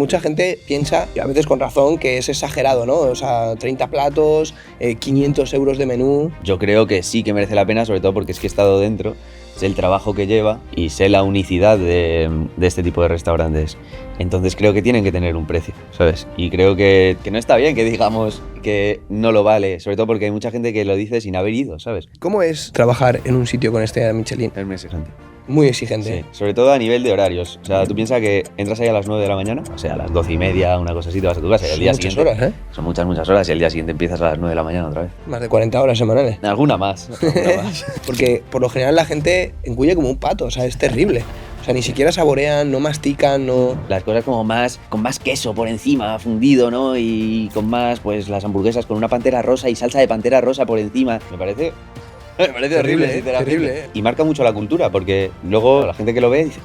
mucha gente piensa, y a veces con razón, que es exagerado, ¿no? O sea, 30 platos, 500 euros de menú. Yo creo que sí que merece la pena, sobre todo porque es que he estado dentro, sé el trabajo que lleva y sé la unicidad de este tipo de restaurantes. Entonces creo que tienen que tener un precio, ¿sabes? Y creo que no está bien que digamos que no lo vale, sobre todo porque hay mucha gente que lo dice sin haber ido, ¿sabes? ¿Cómo es trabajar en un sitio con estrella Michelin? Es muy exigente. Muy exigente. Sí, sobre todo a nivel de horarios. O sea, tú piensas que entras ahí a las 9 de la mañana, o sea, a las 12:30, una cosa así, te vas a tu casa y al día Muchas siguiente... horas, ¿eh? Son muchas horas y al día siguiente empiezas a las 9 de la mañana otra vez. Más de 40 horas semanales. Alguna más. Porque por lo general la gente engulle como un pato, o sea, es terrible. O sea, ni siquiera saborean, no mastican, no... Las cosas como más, con más queso por encima, fundido, ¿no? Y con más, pues las hamburguesas con una pantera rosa y salsa de pantera rosa por encima. Me parece horrible, sinceramente. Terrible. Y marca mucho la cultura, porque luego la gente que lo ve dice,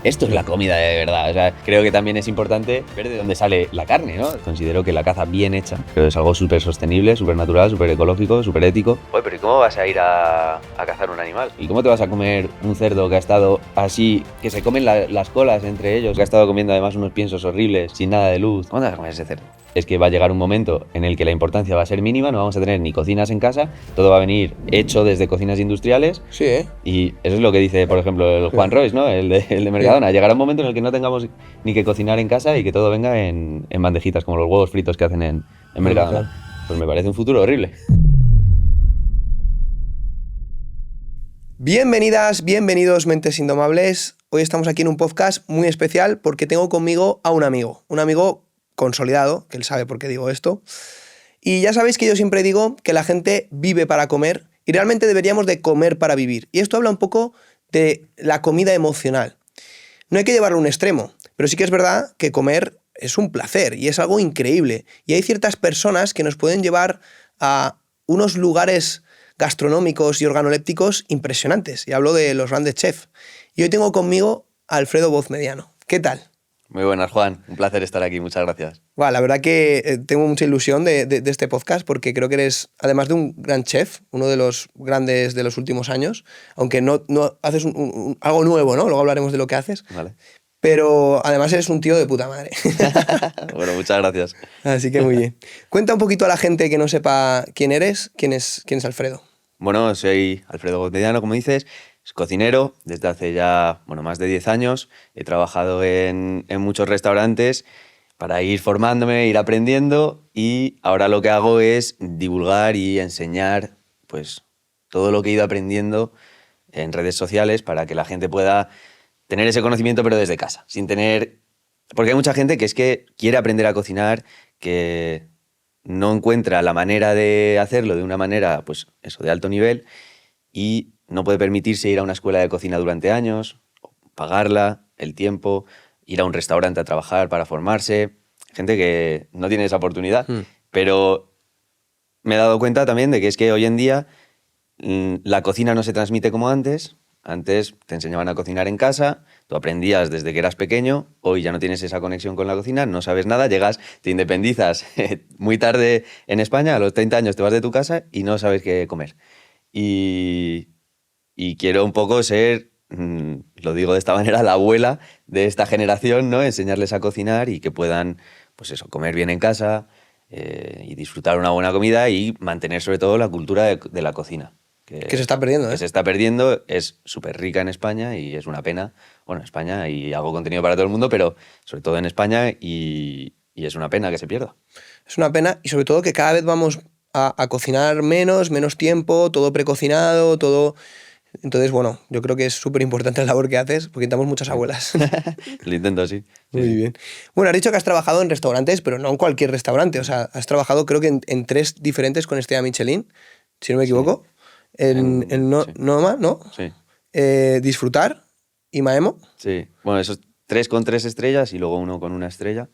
esto es la comida de verdad. O sea, creo que también es importante ver de dónde sale la carne, ¿no? Considero que la caza bien hecha, pero es algo súper sostenible, súper natural, súper ecológico, súper ético. Oye, pero ¿y cómo vas a ir a cazar un animal? ¿Y cómo te vas a comer un cerdo que ha estado así, que se comen las colas entre ellos, que ha estado comiendo además unos piensos horribles, sin nada de luz? ¿Cómo te vas a comer ese cerdo? Es que va a llegar un momento en el que la importancia va a ser mínima, no vamos a tener ni cocinas en casa, todo va a venir hecho desde cocinas industriales. Sí, ¿eh? Y eso es lo que dice, por ejemplo, el Juan Royce, ¿no? El de Mercadona. Llegará un momento en el que no tengamos ni que cocinar en casa y que todo venga en bandejitas, como los huevos fritos que hacen en Mercadona. Claro. Pues me parece un futuro horrible. Bienvenidas, bienvenidos, mentes indomables. Hoy estamos aquí en un podcast muy especial porque tengo conmigo a un amigo consolidado, que él sabe por qué digo esto. Y ya sabéis que yo siempre digo que la gente vive para comer y realmente deberíamos de comer para vivir. Y esto habla un poco de la comida emocional. No hay que llevarlo a un extremo, pero sí que es verdad que comer es un placer y es algo increíble. Y hay ciertas personas que nos pueden llevar a unos lugares gastronómicos y organolépticos impresionantes. Y hablo de los grandes chefs. Y hoy tengo conmigo a Alfredo Voz Mediano. ¿Qué tal? Muy buenas, Juan. Un placer estar aquí. Muchas gracias. Bueno, la verdad que tengo mucha ilusión de este podcast porque creo que eres, además de un gran chef, uno de los grandes de los últimos años, aunque no haces algo nuevo, ¿no? Luego hablaremos de lo que haces. Vale. Pero además eres un tío de puta madre. Bueno, muchas gracias. Así que muy bien. Cuenta un poquito a la gente que no sepa quién eres, quién es Alfredo. Bueno, soy Alfredo Voz Mediano, como dices. Es cocinero desde hace ya más de 10 años. He trabajado en muchos restaurantes para ir formándome, ir aprendiendo, y ahora lo que hago es divulgar y enseñar pues todo lo que he ido aprendiendo en redes sociales para que la gente pueda tener ese conocimiento pero desde casa, sin tener... Porque hay mucha gente que es que quiere aprender a cocinar, que no encuentra la manera de hacerlo de una manera pues eso, de alto nivel, y no puede permitirse ir a una escuela de cocina durante años, pagarla, el tiempo, ir a un restaurante a trabajar para formarse. Gente que no tiene esa oportunidad. Pero me he dado cuenta también de que es que hoy en día la cocina no se transmite como antes. Antes te enseñaban a cocinar en casa, tú aprendías desde que eras pequeño, hoy ya no tienes esa conexión con la cocina, no sabes nada, llegas, te independizas muy tarde en España, a los 30 años te vas de tu casa y no sabes qué comer. Y quiero un poco ser, lo digo de esta manera, la abuela de esta generación, ¿no? Enseñarles a cocinar y que puedan, pues eso, comer bien en casa y disfrutar una buena comida y mantener sobre todo la cultura de la cocina. Que se está perdiendo, ¿eh? Que se está perdiendo, es súper rica en España y es una pena. Bueno, en España y hago contenido para todo el mundo, pero sobre todo en España y es una pena que se pierda. Es una pena y sobre todo que cada vez vamos a cocinar menos tiempo, todo precocinado, todo... Entonces, bueno, yo creo que es súper importante la labor que haces porque necesitamos muchas abuelas. Lo intento, sí. Muy bien. Bueno, has dicho que has trabajado en restaurantes, pero no en cualquier restaurante. O sea, has trabajado creo que en 3 diferentes con estrella Michelin, si no me equivoco. Sí. En sí. Noma, ¿no? Sí. Disfrutar y Maemo. Sí. Bueno, esos 3 con 3 estrellas y luego 1 con 1 estrella.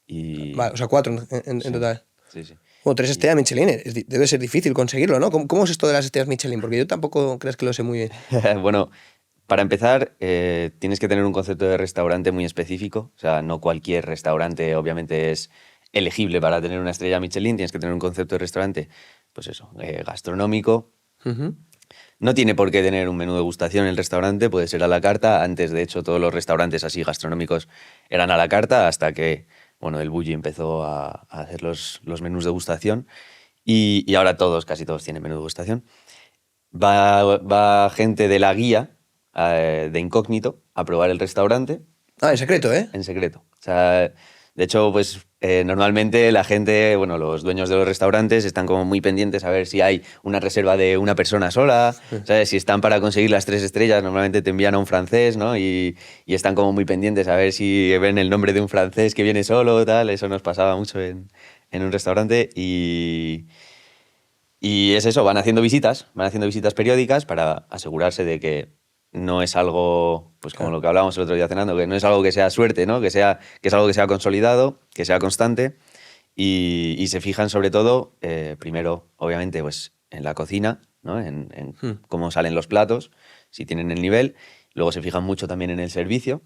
Y... Vale, o sea, 4 en total. Sí, sí. Bueno, 3 estrellas Michelin, debe ser difícil conseguirlo, ¿no? ¿Cómo es esto de las estrellas Michelin? Porque yo tampoco crees que lo sé muy bien. Bueno, para empezar, tienes que tener un concepto de restaurante muy específico. O sea, no cualquier restaurante obviamente es elegible para tener una estrella Michelin. Tienes que tener un concepto de restaurante, pues eso, gastronómico. No tiene por qué tener un menú de degustación en el restaurante, puede ser a la carta. Antes, de hecho, todos los restaurantes así gastronómicos eran a la carta hasta que, bueno, el Bulli empezó a hacer los menús de degustación y ahora todos, casi todos tienen menú de degustación. Va gente de la guía, de incógnito, a probar el restaurante Ah, en secreto, ¿eh? en secreto. O sea, de hecho, pues normalmente la gente, bueno, los dueños de los restaurantes están como muy pendientes a ver si hay una reserva de una persona sola, ¿sabes? Si están para conseguir las 3 estrellas, normalmente te envían a un francés, ¿no? Y están como muy pendientes a ver si ven el nombre de un francés que viene solo, tal. Eso nos pasaba mucho en un restaurante y es eso, van haciendo visitas periódicas para asegurarse de que no es algo, pues como Claro. lo que hablábamos el otro día cenando, que no es algo que sea suerte, ¿no? Que es algo que sea consolidado, que sea constante y se fijan sobre todo, primero, obviamente, pues en la cocina, ¿no? En cómo salen los platos, si tienen el nivel. Luego se fijan mucho también en el servicio.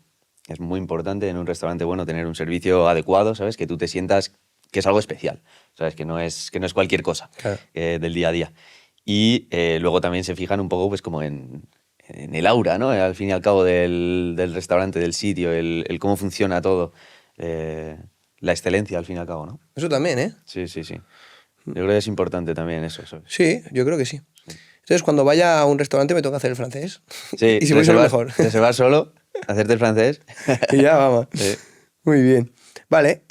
Es muy importante en un restaurante bueno tener un servicio adecuado, ¿sabes? Que tú te sientas que es algo especial, ¿sabes? Que no es cualquier cosa Claro. del día a día. Y luego también se fijan un poco pues como en el aura, ¿no? Al fin y al cabo del restaurante, del sitio, el cómo funciona todo, la excelencia al fin y al cabo, ¿no? Eso también, ¿eh? Sí, sí, sí. Yo creo que es importante también eso. Sí, yo creo que sí. Entonces, cuando vaya a un restaurante me toca hacer el francés. Sí, Y si voy solo, mejor. reservar solo, hacerte el francés. Y ya, vamos. Sí. Muy bien. Vale,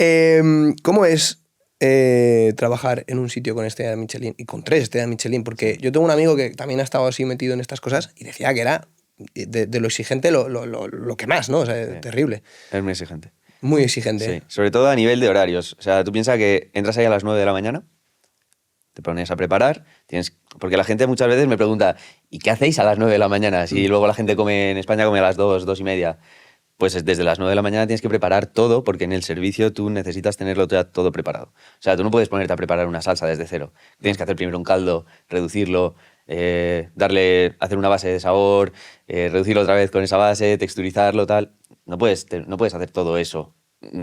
¿cómo es trabajar en un sitio con estrella Michelin y con 3 estrellas Michelin? Porque yo tengo un amigo que también ha estado así metido en estas cosas y decía que era de lo exigente lo que más, ¿no? O sea, Sí. terrible. Es muy exigente. Muy exigente. Sí, sobre todo a nivel de horarios. O sea, tú piensas que entras ahí a las 9 de la mañana, te pones a preparar, porque la gente muchas veces me pregunta, ¿y qué hacéis a las 9 de la mañana? Si luego la gente en España come a las 2, 2:30. Pues desde las 9 de la mañana tienes que preparar todo, porque en el servicio tú necesitas tenerlo ya todo preparado. O sea, tú no puedes ponerte a preparar una salsa desde cero. Tienes que hacer primero un caldo, reducirlo, hacer una base de sabor, reducirlo otra vez con esa base, texturizarlo, tal. No puedes hacer todo eso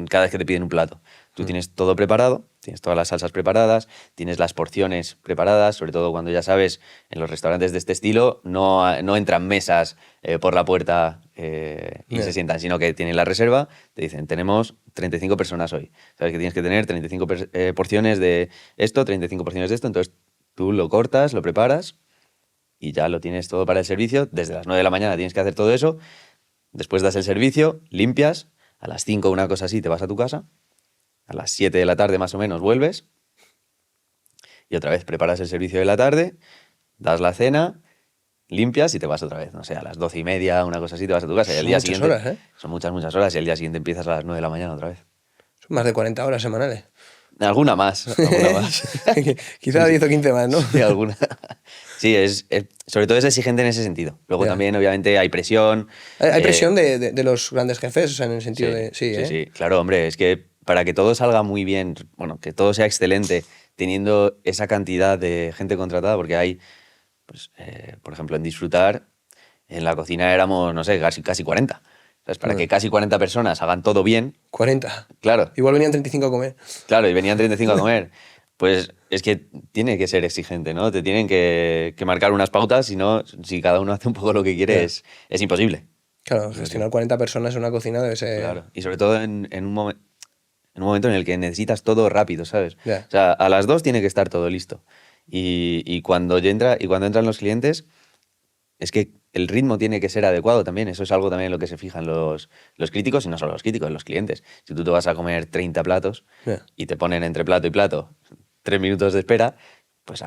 cada vez que te piden un plato. Tú tienes todo preparado, tienes todas las salsas preparadas, tienes las porciones preparadas, sobre todo cuando ya sabes, en los restaurantes de este estilo no entran mesas por la puerta y Ya. se sientan, sino que tienen la reserva, te dicen, tenemos 35 personas hoy. Sabes que tienes que tener 35 porciones de esto, 35 porciones de esto, entonces tú lo cortas, lo preparas y ya lo tienes todo para el servicio. Desde las 9 de la mañana tienes que hacer todo eso, después das el servicio, limpias, a las 5 una cosa así te vas a tu casa, a las 7 de la tarde más o menos vuelves y otra vez preparas el servicio de la tarde, das la cena, limpias y te vas otra vez. No sé, a las 12:30, una cosa así, te vas a tu casa. Y al Son día muchas siguiente. horas, ¿eh? Son muchas, muchas horas. Y al día siguiente empiezas a las 9 de la mañana otra vez. Son más de 40 horas semanales. Alguna más, alguna más. Quizá 10 o 15 más, ¿no? Sí, alguna. Sí, sobre todo es exigente en ese sentido. Luego Ya. también, obviamente, hay presión. Hay presión de los grandes jefes, o sea, en el sentido de... Sí, sí, ¿eh? sí. Claro, hombre, es que para que todo salga muy bien, bueno, que todo sea excelente, teniendo esa cantidad de gente contratada, porque hay, pues, por ejemplo, en Disfrutar, en la cocina éramos, no sé, casi 40. ¿Sabes? Para que casi 40 personas hagan todo bien, 40. claro, Igual venían 35 a comer. claro, y venían 35 a comer. Pues es que tiene que ser exigente, ¿no? Te tienen que marcar unas pautas, si cada uno hace un poco lo que quiere, Ya. es imposible. Claro, gestionar 40 personas en una cocina debe ser... Claro. Y sobre todo en un momento en el que necesitas todo rápido, ¿sabes? Ya. O sea, a las 2 tiene que estar todo listo. Y cuando entran los clientes, es que el ritmo tiene que ser adecuado también. Eso es algo también en lo que se fijan los críticos, y no solo los críticos, los clientes. Si tú te vas a comer 30 platos Ya. y te ponen entre plato y plato 3 minutos de espera, pues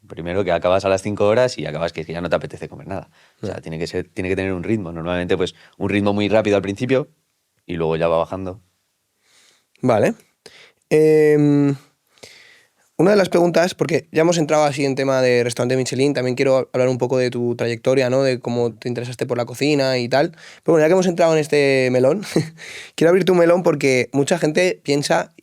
primero que acabas a las 5 horas y acabas que ya no te apetece comer nada. O sea, tiene que tener un ritmo. Normalmente, pues, un ritmo muy rápido al principio y luego ya va bajando. Vale. Em, una de las preguntas, porque ya hemos entrado así en tema de restaurante Michelin, también quiero hablar un poco de tu trayectoria, ¿no? De cómo te interesaste por la cocina y tal. Pero bueno, ya que hemos entrado en este melón, quiero abrirte un melón porque mucha gente piensa,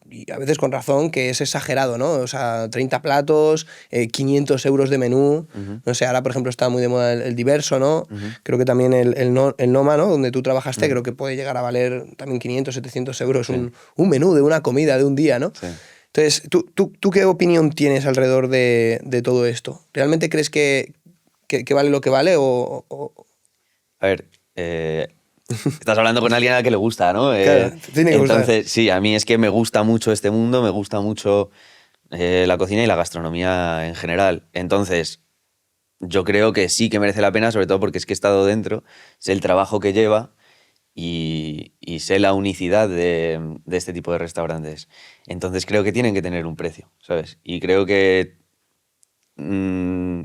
y a veces con razón, que es exagerado, ¿no? O sea, 30 platos, 500 euros de menú. No sé, ahora por ejemplo está muy de moda el diverso, ¿no? Creo que también el Noma, ¿no? Donde tú trabajaste, creo que puede llegar a valer también 500, 700 euros Sí. un menú de una comida de un día, ¿no? Sí. Entonces, ¿tú qué opinión tienes alrededor de todo esto? ¿Realmente crees que vale lo que vale A ver, estás hablando con alguien a que le gusta, ¿no? Claro, te tiene que gustar. Entonces, sí, a mí es que me gusta mucho este mundo, me gusta mucho la cocina y la gastronomía en general. Entonces, yo creo que sí que merece la pena, sobre todo porque es que he estado dentro, sé el trabajo que lleva y sé la unicidad de este tipo de restaurantes. Entonces creo que tienen que tener un precio, ¿sabes? Y creo mm,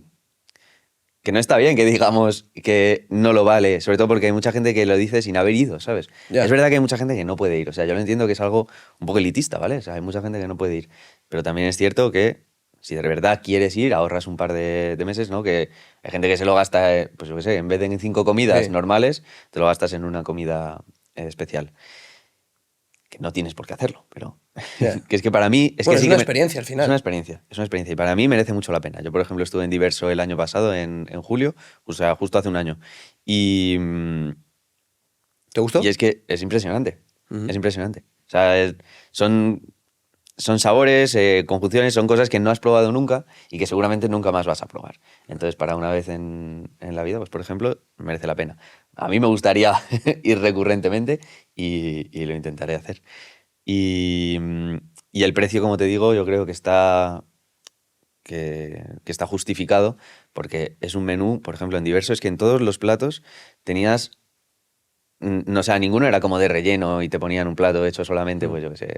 que no está bien que digamos que no lo vale, sobre todo porque hay mucha gente que lo dice sin haber ido, ¿sabes? Ya. Es verdad que hay mucha gente que no puede ir, o sea, yo lo entiendo que es algo un poco elitista, ¿vale? O sea, hay mucha gente que no puede ir, pero también es cierto que si de verdad quieres ir, ahorras un par de meses, ¿no? Que hay gente que se lo gasta, pues yo qué sé, en vez de en 5 comidas Sí. normales, te lo gastas en una comida especial. Que no tienes por qué hacerlo, pero Ya. que es que para mí Bueno, es sí una que experiencia al es una final. experiencia, es una experiencia y para mí merece mucho la pena. Yo, por ejemplo, estuve en Diverso el año pasado, en julio, o sea, justo hace un año, y, ¿Te y gustó? es que es impresionante, Ujú. es impresionante. O sea, son, son sabores, conjunciones, son cosas que no has probado nunca y que seguramente nunca más vas a probar. Entonces, para una vez en la vida, pues por ejemplo, merece la pena. A mí me gustaría ir recurrentemente y lo intentaré hacer. Y, y el precio, como te digo, yo creo que está justificado porque es un menú, por ejemplo, en Diverso, es que en todos los platos tenías, no, o sea, ninguno era como de relleno y te ponían un plato hecho solamente, Mm. pues yo qué sé,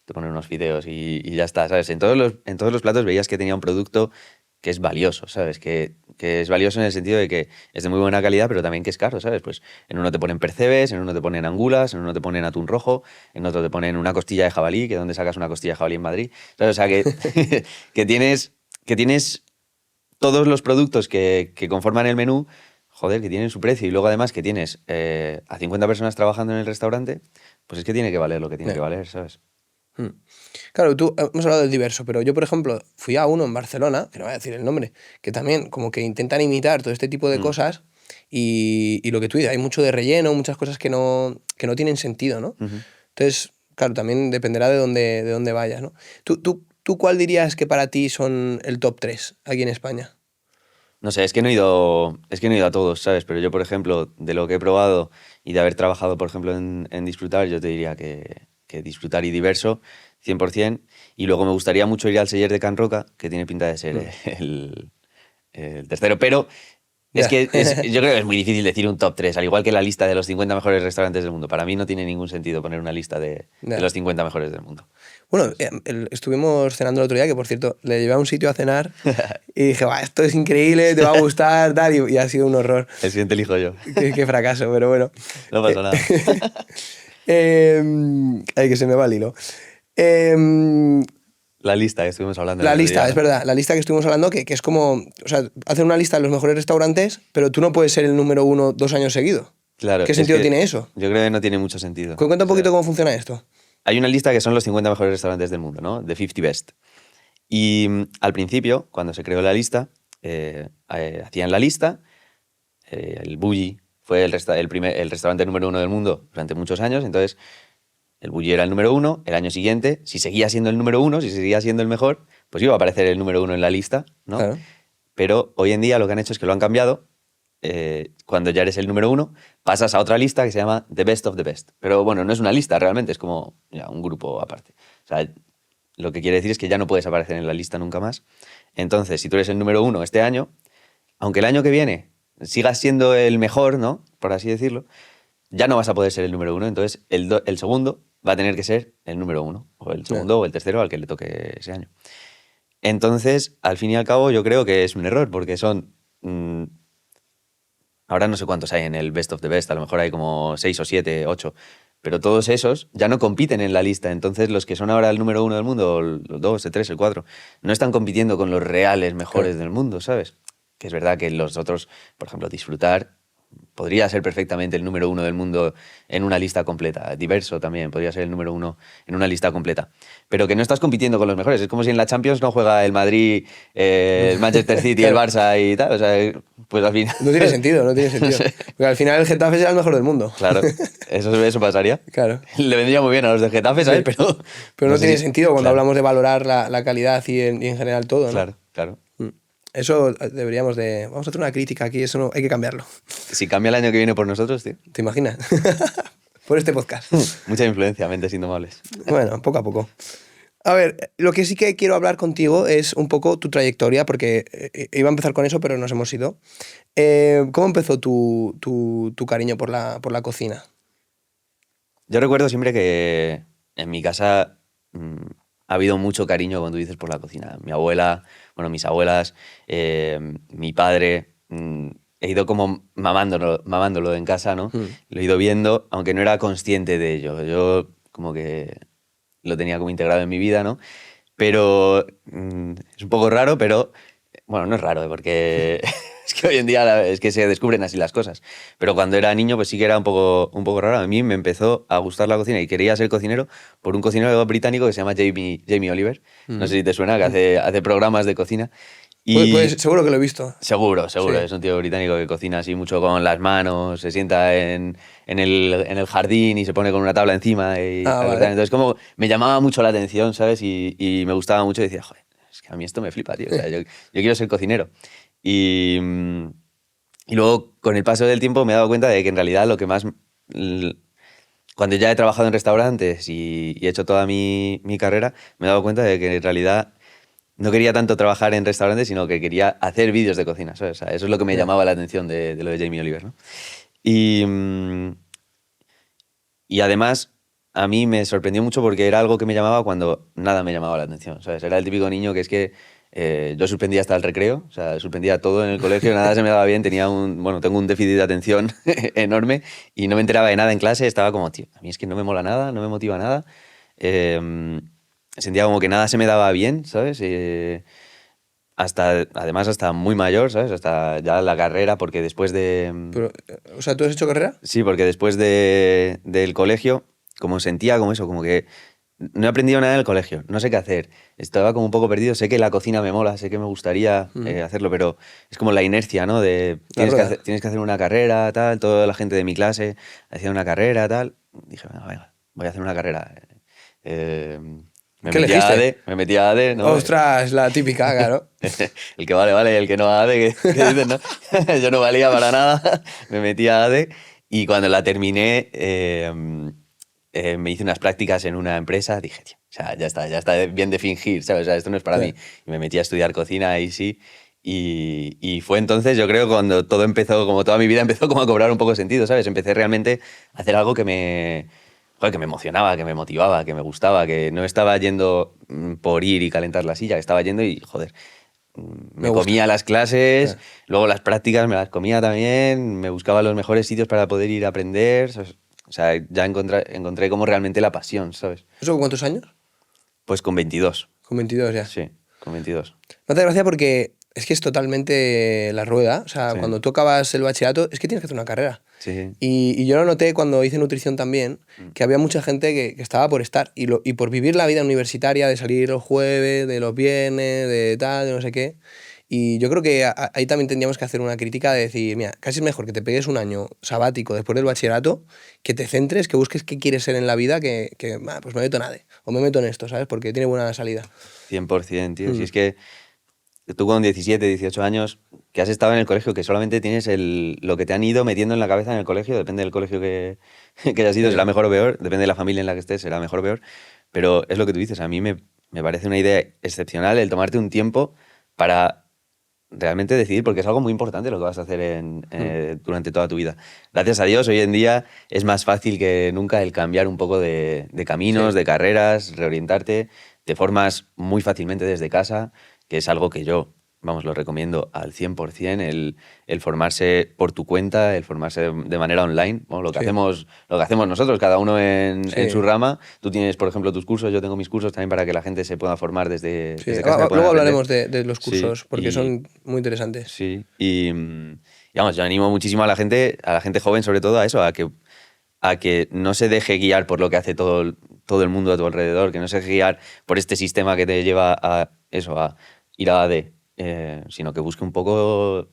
te ponen unos fideos y ya está, ¿sabes? En todos los platos veías que tenía un producto que es valioso, ¿sabes? Que es valioso en el sentido de que es de muy buena calidad, pero también que es caro, ¿sabes? Pues en uno te ponen percebes, en uno te ponen angulas, en uno te ponen atún rojo, en otro te ponen una costilla de jabalí, que ¿dónde sacas una costilla de jabalí en Madrid? ¿Sabes? O sea, que tienes todos los productos que conforman el menú, joder, que tienen su precio y luego además que tienes a 50 personas trabajando en el restaurante, pues es que tiene que valer lo que tiene que Ya. valer, ¿sabes? Mm. Claro, tú hemos hablado del Diverso, pero yo, por ejemplo, fui a uno en Barcelona, que no voy a decir el nombre, que también como que intentan imitar todo este tipo de Mm, cosas y lo que tú dices, hay mucho de relleno, muchas cosas que no tienen sentido, ¿no? ujú. Entonces, claro, también dependerá de dónde vayas, ¿no? ¿Tú cuál dirías que para ti son el top 3 aquí en España? No sé, es que no he ido a todos, ¿sabes? Pero yo, por ejemplo, de lo que he probado y de haber trabajado, por ejemplo, en Disfrutar, yo te diría que Disfrutar y Diverso, 100%. Y luego me gustaría mucho ir al Seller de Can Roca, que tiene pinta de ser Mm. el tercero. Pero es Ya. que yo creo que es muy difícil decir un top 3 al igual que la lista de los 50 mejores restaurantes del mundo. Para mí no tiene ningún sentido poner una lista de Ya. los 50 mejores del mundo. Bueno, estuvimos cenando el otro día, que por cierto, le llevé a un sitio a cenar y dije, va, esto es increíble, te va a gustar, tal, y ha sido un horror. El siguiente elijo yo. Qué fracaso, pero bueno. No Eh, pasa nada. ay, que se me va el hilo. Em, La lista que estuvimos hablando el la otro día, lista, es ¿no? verdad, la lista que estuvimos hablando, que es como, o sea, hacen una lista de los mejores restaurantes, pero tú no puedes ser el número uno 2 años seguidos. Claro, ¿Qué es sentido que tiene eso? yo creo que no tiene mucho sentido. Cuenta O un poquito sea, cómo funciona esto. hay una lista que son los 50 mejores restaurantes del mundo, ¿no? The 50 Best. Y al principio, cuando se creó la lista, hacían la lista. El Bulli fue el restaurante número uno del mundo durante muchos años. Entonces, el Bulli era el número uno. El año siguiente, si seguía siendo el número uno, si seguía siendo el mejor, pues iba a aparecer el número uno en la lista, ¿no? Claro. Pero hoy en día lo que han hecho es que lo han cambiado. Cuando ya eres el número uno, pasas a otra lista que se llama The Best of the Best. Pero bueno, no es una lista realmente, es como ya, un grupo aparte. O sea, lo que quiere decir es que ya no puedes aparecer en la lista nunca más. Entonces, si tú eres el número uno este año, aunque el año que viene sigas siendo el mejor, ¿no? Por así decirlo, ya no vas a poder ser el número uno. Entonces, el segundo va a tener que ser el número uno, o el Ya. segundo o el tercero al que le toque ese año. Entonces, al fin y al cabo, yo creo que es un error, porque son. Ahora no sé cuántos hay en el Best of the Best, a lo mejor hay como 6 o 7, 8, pero todos esos ya no compiten en la lista. Entonces, los que son ahora el número uno del mundo, o el 2, el 3, el 4, no están compitiendo con los reales Claro. mejores del mundo, ¿sabes? Que es verdad que los otros, por ejemplo, Disfrutar, podría ser perfectamente el número 1 del mundo en una lista completa. Diverso también, podría ser el número 1 en una lista completa. Pero que no estás compitiendo con los mejores. Es como si en la Champions no juega el Madrid, el Manchester City, el Claro. Barça y tal. O sea, pues al final... No tiene sentido, no tiene sentido. Sí. Porque al final el Getafe será el mejor del mundo. Claro, eso pasaría. Claro. Le vendría muy bien a los del Getafe, ¿sabes? Sí. Pero no no sé tiene si- sentido cuando Claro, hablamos de valorar la calidad y en general todo, ¿no? claro, claro. Mm. Eso deberíamos de... Vamos a hacer una crítica aquí, eso no, hay que cambiarlo. Si cambia el año que viene por nosotros, tío. ¿Te imaginas? Por este podcast. Mucha influencia, Mentes Indomables. Bueno, poco a poco. A ver, lo que sí que quiero hablar contigo es un poco tu trayectoria, porque iba a empezar con eso, pero nos hemos ido. ¿Cómo empezó tu cariño por la cocina? Yo recuerdo siempre que en mi casa ha habido mucho cariño, cuando tú dices, por la cocina. Mi abuela, bueno, mis abuelas, mi padre, he ido como mamándolo en casa, ¿no? Mm. Lo he ido viendo, aunque no era consciente de ello. Yo como que lo tenía como integrado en mi vida, ¿no? Pero es un poco raro, pero bueno, no es raro, porque es que hoy en día es que se descubren así las cosas. Pero cuando era niño, pues sí que era un poco raro. A mí me empezó a gustar la cocina y quería ser cocinero por un cocinero británico que se llama Jamie Oliver. No sé si te suena, que hace programas de cocina. Pues, Y seguro que lo he visto. seguro, Sí. es un tío británico que cocina así mucho con las manos, se sienta en el jardín y se pone con una tabla encima. Ah, vale. Entonces, como me llamaba mucho la atención, ¿sabes? Y me gustaba mucho y decía, joder, es que a mí esto me flipa, tío. O sea, yo quiero ser cocinero. Y luego, con el paso del tiempo, me he dado cuenta de que en realidad lo que más... Cuando ya he trabajado en restaurantes y he hecho toda mi carrera, me he dado cuenta de que en realidad no quería tanto trabajar en restaurantes, sino que quería hacer vídeos de cocina, ¿sabes? O sea, eso es lo que me Ya. llamaba la atención de lo de Jamie Oliver, ¿no? Y, mm, y además, a mí me sorprendió mucho porque era algo que me llamaba cuando nada me llamaba la atención, ¿sabes? Era el típico niño que es que yo suspendía hasta el recreo, o sea, suspendía todo en el colegio, nada se me daba bien, tengo un déficit de atención enorme y no me enteraba de nada en clase, estaba como, tío, a mí es que no me mola nada, no me motiva nada. Sentía como que nada se me daba bien, ¿sabes? Además hasta muy mayor, ¿sabes? Hasta ya la carrera, porque después de... Pero, o sea, ¿tú has hecho carrera? Sí, porque después del colegio, como sentía como eso, como que no he aprendido nada en el colegio, no sé qué hacer, estaba como un poco perdido, sé que la cocina me mola, sé que me gustaría hacerlo, pero es como la inercia, ¿no? De La rueda. tienes que hacer una carrera, tal, toda la gente de mi clase hacía una carrera, tal. Dije, venga, voy a hacer una carrera. Me ¿Qué metí a elegiste? ADE, ¿no? Ostras, la típica, claro. El que vale, el que no ADE, que dicen, ¿no? Yo no valía para nada, me metí a ADE y cuando la terminé me hice unas prácticas en una empresa, dije, tío, o sea, ya está bien de fingir, ¿sabes? O sea, esto no es para mí. Y me metí a estudiar cocina ahí sí. Y fue entonces, yo creo, cuando todo empezó, como toda mi vida empezó como a cobrar un poco sentido, ¿sabes? Empecé realmente a hacer algo joder, que me emocionaba, que me motivaba, que me gustaba, que no estaba yendo por ir y calentar la silla, que estaba yendo y, joder, Me me gusta. comía las clases, Claro. luego las prácticas me las comía también, me buscaba los mejores sitios para poder ir a aprender, ¿sabes? O sea, ya encontré como realmente la pasión, ¿sabes? ¿Eso con cuántos años? Pues con 22, Con 22 ya. sí, con 22. Me hace gracia porque es que es totalmente la rueda. O sea, Sí. cuando tú acabas el bachillerato, es que tienes que hacer una carrera. Sí, sí. Y yo lo noté cuando hice nutrición también, que había mucha gente que estaba por estar y por vivir la vida universitaria, de salir los jueves, de los viernes, de tal, de no sé qué. Y yo creo que ahí también tendríamos que hacer una crítica de decir, mira, casi es mejor que te pegues un año sabático después del bachillerato, que te centres, que busques qué quieres ser en la vida, pues me meto en ADE o me meto en esto, ¿sabes? Porque tiene buena salida. 100%, tío. Si es que tú con 17, 18 años, que has estado en el colegio, que solamente tienes lo que te han ido metiendo en la cabeza en el colegio, depende del colegio que hayas ido, será mejor o peor, depende de la familia en la que estés, será mejor o peor, pero es lo que tú dices, a mí me parece una idea excepcional el tomarte un tiempo para realmente decidir, porque es algo muy importante lo que vas a hacer durante toda tu vida. Gracias a Dios, hoy en día es más fácil que nunca el cambiar un poco de caminos, Sí. de carreras, reorientarte, te formas muy fácilmente desde casa, que es algo que yo, vamos, lo recomiendo al 100%, el formarse por tu cuenta, el formarse de manera online, bueno, lo que Sí. hacemos nosotros, cada uno en Sí. su rama. Tú tienes, por ejemplo, tus cursos, yo tengo mis cursos también para que la gente se pueda formar desde Sí. casa. Que puedan Luego aprender. hablaremos de los Sí, cursos, porque son muy interesantes. sí, Y vamos, yo animo muchísimo a la gente joven sobre todo a eso, a que no se deje guiar por lo que hace todo el mundo a tu alrededor, que no se deje guiar por este sistema que te lleva a eso, a ir a AD, sino que busque un poco...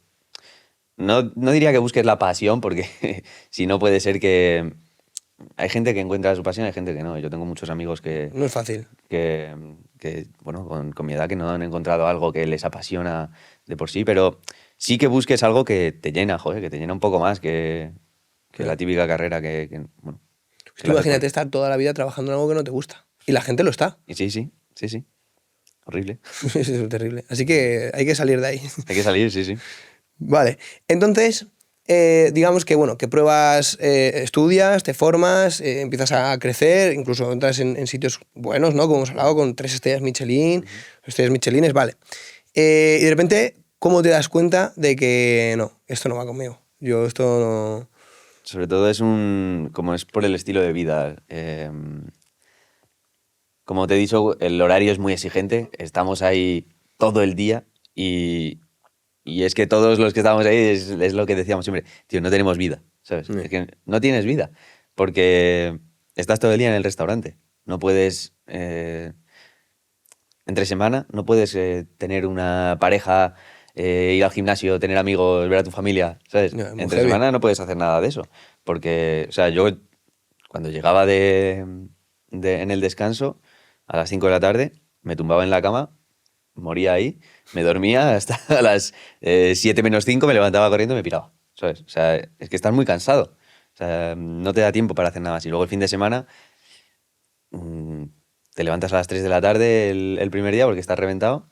No diría que busques la pasión, porque si no puede ser que... Hay gente que encuentra su pasión, hay gente que no. Yo tengo muchos amigos No es fácil. bueno, con mi edad que no han encontrado algo que les apasiona de por sí, pero sí que busques algo que te llena, joder, que te llena un poco más que la típica carrera bueno, Es que que la haces imagínate estar toda la vida trabajando en algo que no te gusta. Y la gente lo está. Y sí. Horrible. Es terrible. Así que hay que salir de ahí. Hay que salir, sí. Vale. Entonces, digamos que, bueno, que pruebas, estudias, te formas, empiezas a crecer, incluso entras en sitios buenos, ¿no? Como hemos hablado, con 3 estrellas Michelin, estrellas Michelines, vale. Y de repente, ¿cómo te das cuenta de que no, esto no va conmigo? Yo esto no... Sobre todo como es por el estilo de vida. Como te he dicho, el horario es muy exigente, estamos ahí todo el día y es que todos los que estamos ahí es lo que decíamos siempre, tío, no tenemos vida, ¿sabes? Es que no tienes vida, porque estás todo el día en el restaurante, no puedes, entre semana, no puedes tener una pareja, ir al gimnasio, tener amigos, ver a tu familia, ¿sabes? Ya, muy Entre heavy. semana no puedes hacer nada de eso, porque, o sea, yo cuando llegaba en el descanso, a las 5 de la tarde, me tumbaba en la cama, moría ahí, me dormía hasta a las 7 menos 5, me levantaba corriendo y me piraba, ¿sabes? O sea, es que estás muy cansado. O sea, no te da tiempo para hacer nada más. Y luego el fin de semana mm, te levantas a las 3 de la tarde el primer día porque estás reventado,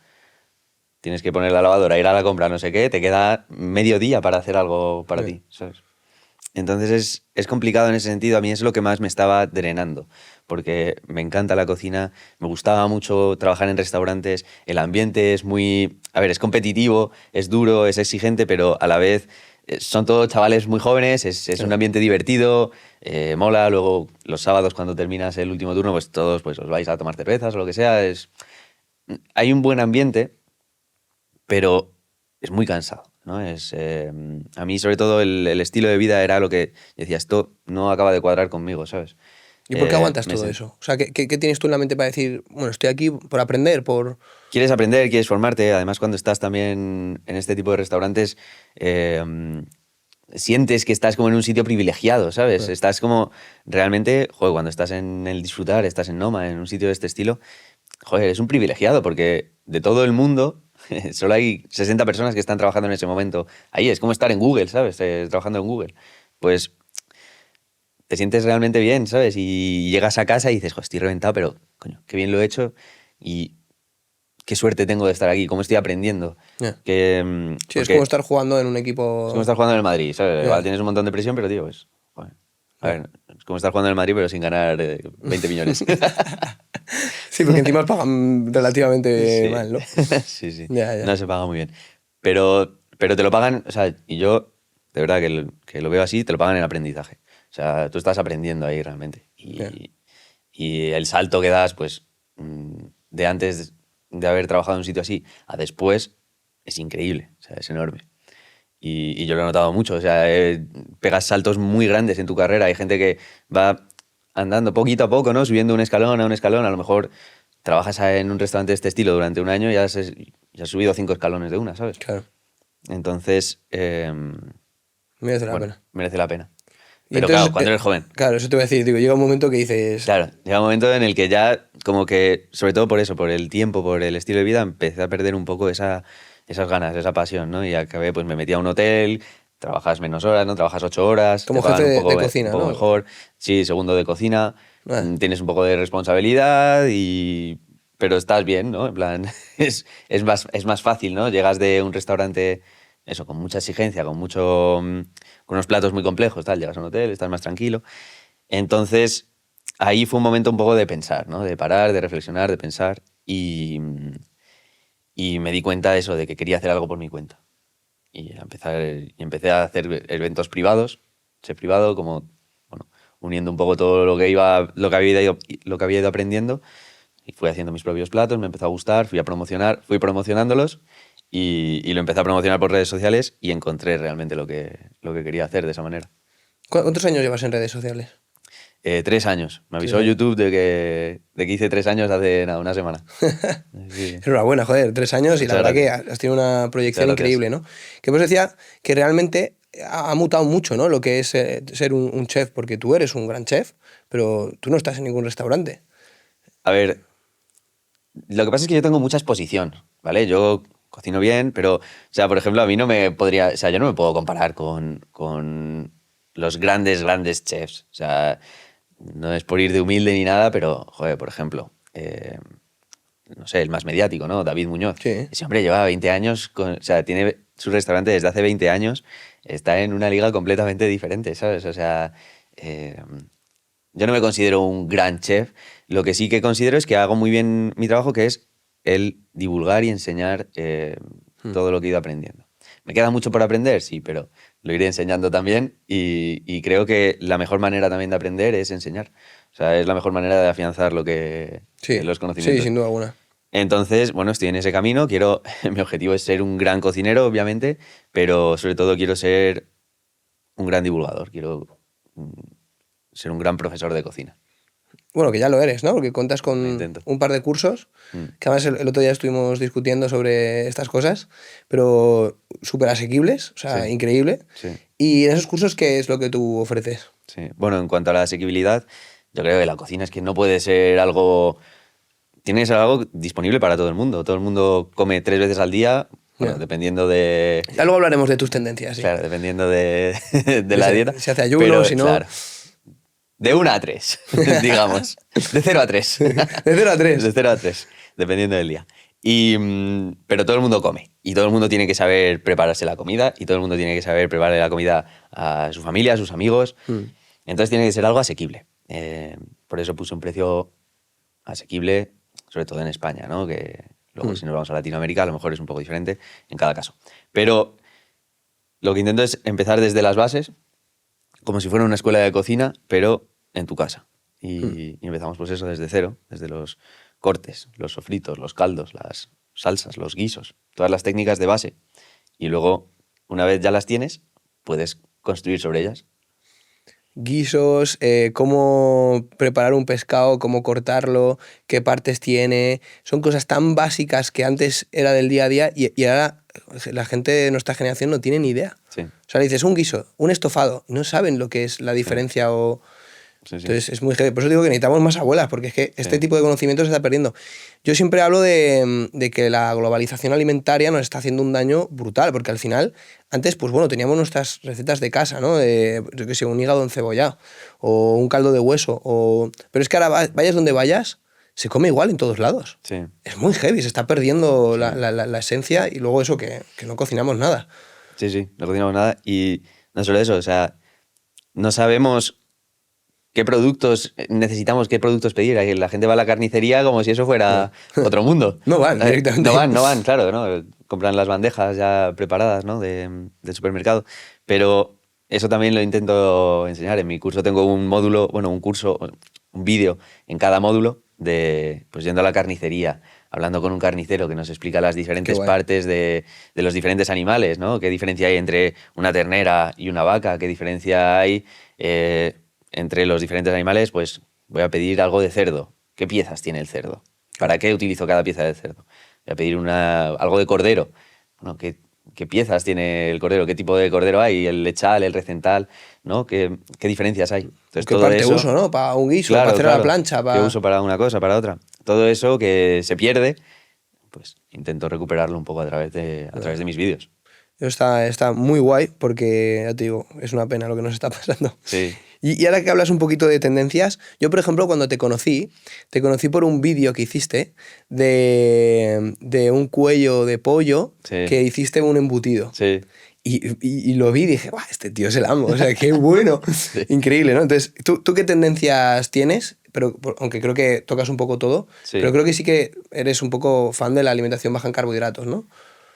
tienes que poner la lavadora, ir a la compra, no sé qué, te queda medio día para hacer algo para ti, ¿sabes? Entonces es complicado en ese sentido. A mí es lo que más me estaba drenando, porque me encanta la cocina, me gustaba mucho trabajar en restaurantes, el ambiente es muy, a ver, es competitivo, es duro, es exigente, pero a la vez son todos chavales muy jóvenes, es un ambiente divertido, mola. Luego los sábados cuando terminas el último turno, pues todos pues, os vais a tomar cervezas o lo que sea. Hay un buen ambiente, pero es muy cansado, ¿no? A mí, sobre todo, el estilo de vida era lo que decía, esto no acaba de cuadrar conmigo, ¿sabes? ¿Y por qué aguantas Me todo sen- eso? O sea, ¿qué tienes tú en la mente para decir, bueno, estoy aquí por aprender, por... Quieres aprender, quieres formarte, además cuando estás también en este tipo de restaurantes, sientes que estás como en un sitio privilegiado, ¿sabes? Estás como realmente, joder, cuando estás en el disfrutar, estás en Noma, en un sitio de este estilo, joder, es un privilegiado porque de todo el mundo solo hay 60 personas que están trabajando en ese momento. Ahí es como estar en Google, ¿sabes? Trabajando en Google. Pues te sientes realmente bien, ¿sabes? Y llegas a casa y dices, joder, estoy reventado, pero coño, qué bien lo he hecho y qué suerte tengo de estar aquí, cómo estoy aprendiendo. Ya. Sí, es como Porque estar jugando en un es como equipo... estar jugando en el Madrid, ¿sabes? Ya. Igual tienes un montón de presión, pero tío, pues, joder. A ver, es como estar jugando en el Madrid, pero sin ganar 20 millones. Sí, porque encima os pagan relativamente Sí, mal, ¿no? sí. Ya, ya. No se paga muy bien. Pero te lo pagan, o sea, y yo, de verdad que lo veo así, te lo pagan en aprendizaje. O sea, tú estás aprendiendo ahí realmente. Ya. Y el salto que das, pues, de antes de haber trabajado en un sitio así a después, es increíble, o sea, es enorme. Y yo lo he notado mucho, o sea, pegas saltos muy grandes en tu carrera. Hay gente que va andando poquito a poco, ¿no? Subiendo un escalón a un escalón. A lo mejor trabajas en un restaurante de este estilo durante un año y ya has subido 5 escalones de una, ¿sabes? Claro, Entonces, merece la bueno, pena. merece la pena. Y Pero entonces, claro, cuando eres joven. claro, eso te voy a decir, digo, llega un momento que dices, Claro, llega un momento en el que ya, como que, sobre todo por eso, por el tiempo, por el estilo de vida, empecé a perder un poco esas ganas, esa pasión, ¿no? Y acabé, pues me metí a un hotel, trabajas menos horas, ¿no? Trabajas 8 horas, como te pagan jefe un de, poco, de un cocina, poco ¿no? mejor. Sí, segundo de cocina, Ah, tienes un poco de responsabilidad pero estás bien, ¿no? En plan, es más fácil, ¿no? Llegas de un restaurante, eso, con mucha exigencia, con unos platos muy complejos, tal, llegas a un hotel, estás más tranquilo. Entonces, ahí fue un momento un poco de pensar, ¿no? De parar, de reflexionar, de pensar y me di cuenta de eso, de que quería hacer algo por mi cuenta. Y empecé a hacer eventos privados, ser privado, como, bueno, uniendo un poco todo lo que había ido aprendiendo y fui haciendo mis propios platos, me empezó a gustar, fui promocionándolos y lo empecé a promocionar por redes sociales y encontré realmente lo que quería hacer de esa manera. ¿Cuántos años llevas en redes sociales? 3 años. Me avisó 3 años. YouTube de que hice 3 años hace nada, una semana. Sí. Enhorabuena, joder, 3 años y la Muchas verdad que gracias. has tenido una proyección Muchas gracias. increíble, ¿no? Que vos decía que realmente ha mutado mucho, ¿no? Lo que es ser un chef, porque tú eres un gran chef, pero tú no estás en ningún restaurante. A ver, lo que pasa es que yo tengo mucha exposición, ¿vale? Yo cocino bien, pero, o sea, por ejemplo, a mí no me podría, o sea, yo no me puedo comparar con los grandes chefs. O sea, no es por ir de humilde ni nada, pero, joder, por ejemplo, no sé, el más mediático, ¿no? David Muñoz. Sí. Ese hombre lleva 20 años, o sea, tiene su restaurante desde hace 20 años, está en una liga completamente diferente, ¿sabes? O sea, eh, yo no me considero un gran chef. Lo que sí que considero es que hago muy bien mi trabajo, que es el divulgar y enseñar Hmm. todo lo que he ido aprendiendo. ¿Me queda mucho por aprender? Sí, pero lo iré enseñando también y creo que la mejor manera también de aprender es enseñar. O sea, es la mejor manera de afianzar Sí, los sí, conocimientos. sin duda alguna. Entonces, bueno, estoy en ese camino. Mi objetivo es ser un gran cocinero, obviamente, pero sobre todo quiero ser un gran divulgador. Quiero mm, ser un gran profesor de cocina. Bueno, que ya lo eres, ¿no? Porque cuentas Lo con intento. un par de cursos, Mm. que además el otro día estuvimos discutiendo sobre estas cosas, pero súper asequibles, o sea, Sí, increíble. sí, Y en esos cursos, ¿qué es lo que tú ofreces? sí. Bueno, en cuanto a la asequibilidad, yo creo que la cocina es que no puede ser algo. Tiene que ser algo disponible para todo el mundo. Todo el mundo come 3 veces al día, bueno, Ya. dependiendo de. Ya luego hablaremos de tus tendencias, sí. Claro, dependiendo de Que la dieta. se hace ayuno, Pero, si no... claro, de 1 a 3, digamos. De 0 a 3. De 0 a 3. De 0 a 3, dependiendo del día. Pero todo el mundo come. Y todo el mundo tiene que saber prepararse la comida. Y todo el mundo tiene que saber preparar la comida a su familia, a sus amigos. Mm. Entonces tiene que ser algo asequible. Por eso puse un precio asequible, sobre todo en España, ¿no? Que luego si nos vamos a Latinoamérica a lo mejor es un poco diferente en cada caso. Pero lo que intento es empezar desde las bases, como si fuera una escuela de cocina, pero en tu casa. Y empezamos pues eso desde cero, desde los cortes, los sofritos, los caldos, las salsas, los guisos, todas las técnicas de base. Y luego, una vez ya las tienes, puedes construir sobre ellas. Guisos, cómo preparar un pescado, cómo cortarlo, qué partes tiene. Son cosas tan básicas que antes era del día a día y ahora la gente de nuestra generación no tiene ni idea. Sí, O sea, le dices un guiso, un estofado, y no saben lo que es la diferencia o... sí, sí. Entonces es muy heavy. Por eso digo que necesitamos más abuelas, porque es que este Sí. tipo de conocimiento se está perdiendo. Yo siempre hablo de que la globalización alimentaria nos está haciendo un daño brutal, porque al final, antes, pues bueno, teníamos nuestras recetas de casa, ¿no? De, yo qué sé, un hígado encebollado, o un caldo de hueso, o... Pero es que ahora vayas donde vayas, se come igual en todos lados. Sí. Es muy heavy, se está perdiendo la esencia y luego eso que no cocinamos nada. Sí, sí, no cocinamos nada. Y no solo eso, o sea, no sabemos qué productos necesitamos, qué productos pedir. Ahí la gente va a la carnicería como si eso fuera otro mundo. No van directamente. No van, claro, ¿no? Compran las bandejas ya preparadas, ¿no? Del supermercado. Pero eso también lo intento enseñar. En mi curso tengo un módulo, bueno, un curso, un vídeo en cada módulo de, pues yendo a la carnicería, hablando con un carnicero que nos explica las diferentes guay. partes de los diferentes animales, ¿no? ¿Qué diferencia hay entre una ternera y una vaca? ¿Qué diferencia hay entre los diferentes animales? Pues voy a pedir algo de cerdo. ¿Qué piezas tiene el cerdo? ¿Para qué utilizo cada pieza del cerdo? Voy a pedir algo de cordero. Bueno, ¿qué piezas tiene el cordero? ¿Qué tipo de cordero hay? El lechal, el recental, ¿no? ¿Qué diferencias hay? Entonces, ¿Qué todo parte eso, uso, no? Para un guiso, claro, para hacer a la claro. plancha, ¿Qué para... uso para una cosa, para otra? Todo eso que se pierde, pues intento recuperarlo un poco a través de mis vídeos. Está muy guay porque, ya te digo, es una pena lo que nos está pasando. Sí, Y ahora que hablas un poquito de tendencias, yo, por ejemplo, cuando te conocí por un vídeo que hiciste de un cuello de pollo sí, que hiciste un embutido. sí. Y lo vi y dije, ¡guau! Este tío es el amo, o sea, qué bueno. Sí. Increíble, ¿no? Entonces, ¿tú qué tendencias tienes? Pero, aunque creo que tocas un poco todo, Sí. pero creo que sí que eres un poco fan de la alimentación baja en carbohidratos, ¿no?